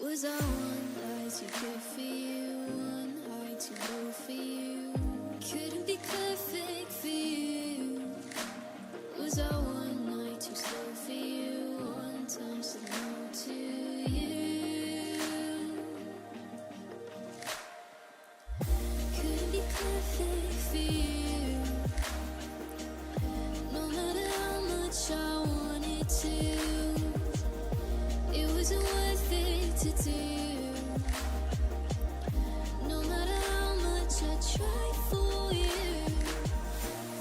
Was I one lie too good for you, one heart too low for you? Couldn't be perfect for you. Was I one night too slow for you, one time said no to you? Couldn't be perfect for you. too. It wasn't worth it to do. No matter how much I tried for you,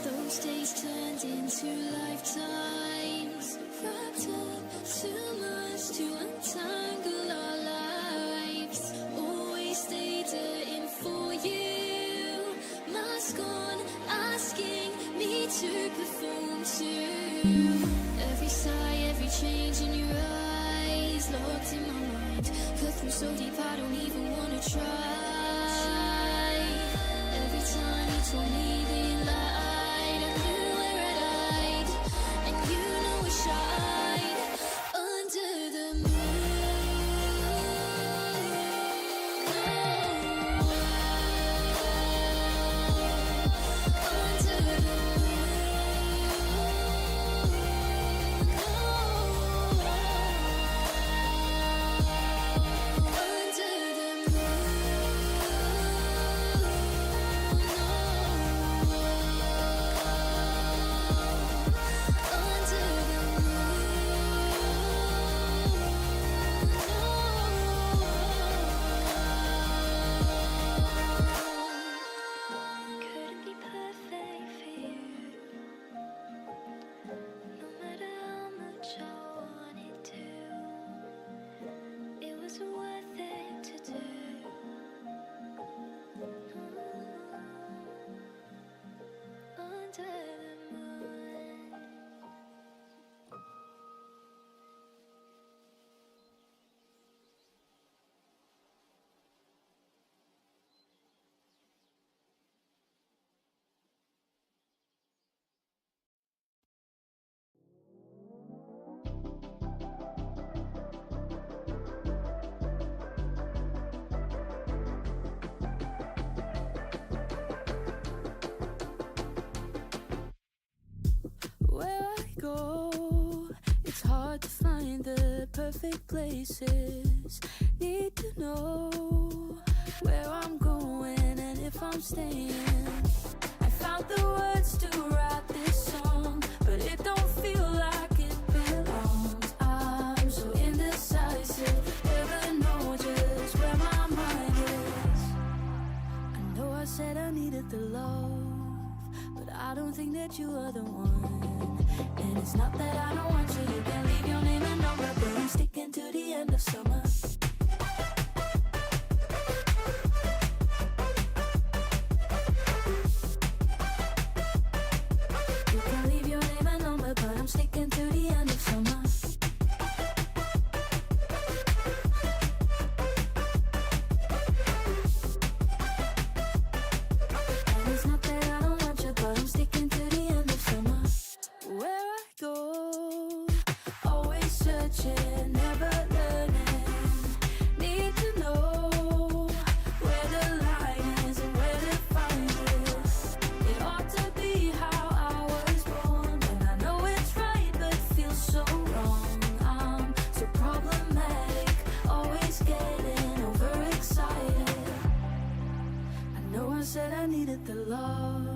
those days turned into lifetimes. Wrapped up too much to untangle our lives. Always stayed in for you. Mask on, asking me to perform too. Every sigh, every change in your eyes, locked in my mind. Cut through so deep I don't even wanna try. Every time you told me that you lied, I knew where I'd hide, and you know I shine under the to find the perfect places. Need to know where I'm going and if I'm staying. I found the words to write this song, but it don't feel like it belongs. I'm so indecisive, never know just where my mind is. I know I said I needed the love, but I don't think that you are the one. And it's not that I don't want you, you can leave your name and number, but I'm sticking to the end of summer. You can leave your name and number, but I'm sticking to the end of summer. And it's not that I don't want you, but I'm sticking to the end of summer. Where I go, always searching, never learning. Need to know where the line is and where to find it. It ought to be how I was born, and I know it's right, but feels so wrong. I'm so problematic, always getting overexcited. I know I said I needed the love,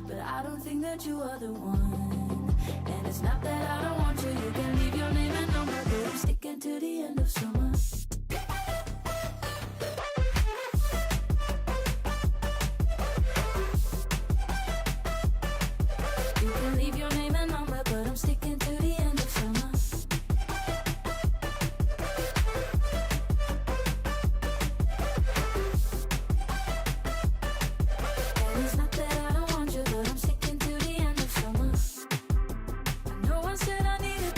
but I don't think that you are the one. And it's not that I don't want you, you can leave your name and number, but I'm sticking to the end of summer. You can leave your name and number, but I'm sticking to the end of summer. And it's not that I don't want you, but I'm sticking to the end of summer. I know I said I needed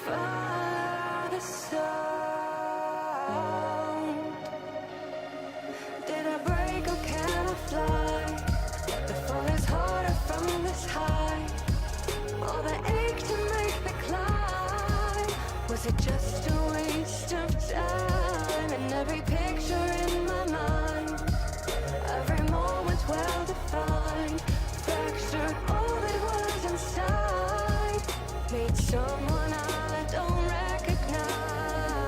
follow the sound. Did I break or can I fly? The fall is harder from this high. All the ache to make the climb. Was it just a waste of time? And every picture in my mind, every moment well defined, fractured all that was inside, made someone I don't recognize.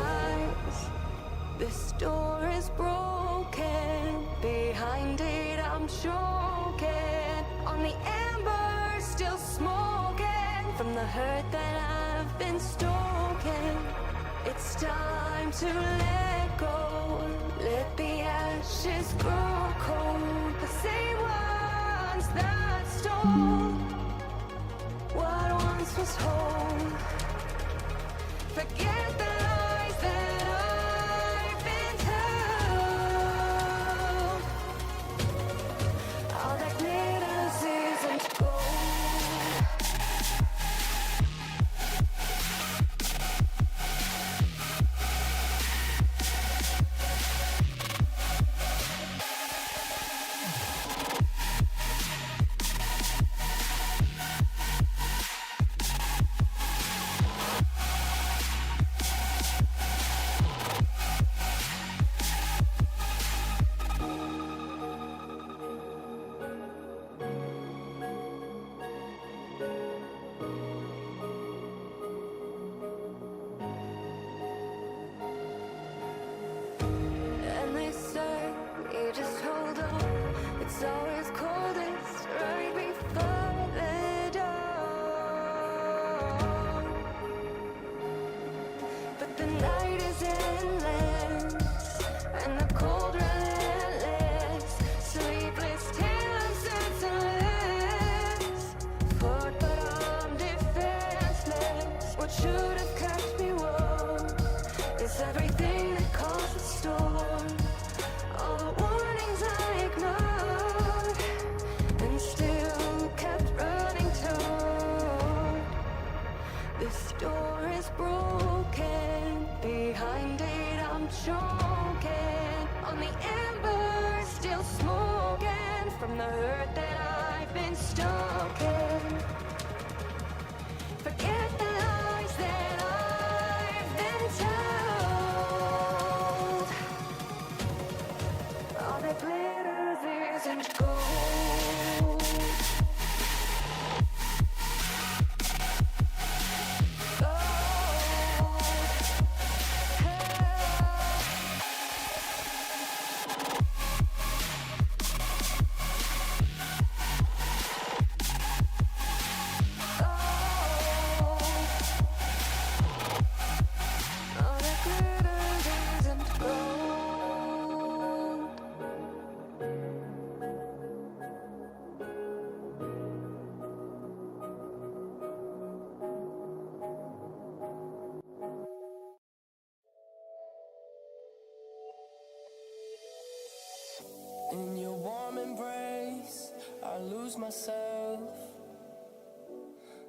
This door is broken, behind it I'm choking on the embers still smoking from the hurt that I've been stoking. It's time to let go, let the ashes grow cold. The same ones that stole what once was whole. Forget the lies that I've been told. All that glitters isn't gold. And they say, you just hold on. It's always coldest right before the dawn. But the night is endless, and the cold relentless. Sleepless till I'm senseless. Fought but I'm defenseless. What should have kept me warm is everything that caused the storm. All the warnings I ignored and still kept running toward. This door is broken, behind it I'm choking on the embers still smoking from the hurt that I've been stoking. Forget the lies that I've been told. All that glitters isn't gold. All that glitters isn't gold. In your warm embrace, I lose myself.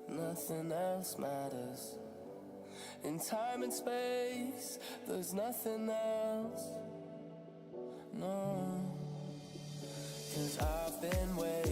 Nothing else matters. In time and space, there's nothing else. No, 'cause I've been waiting.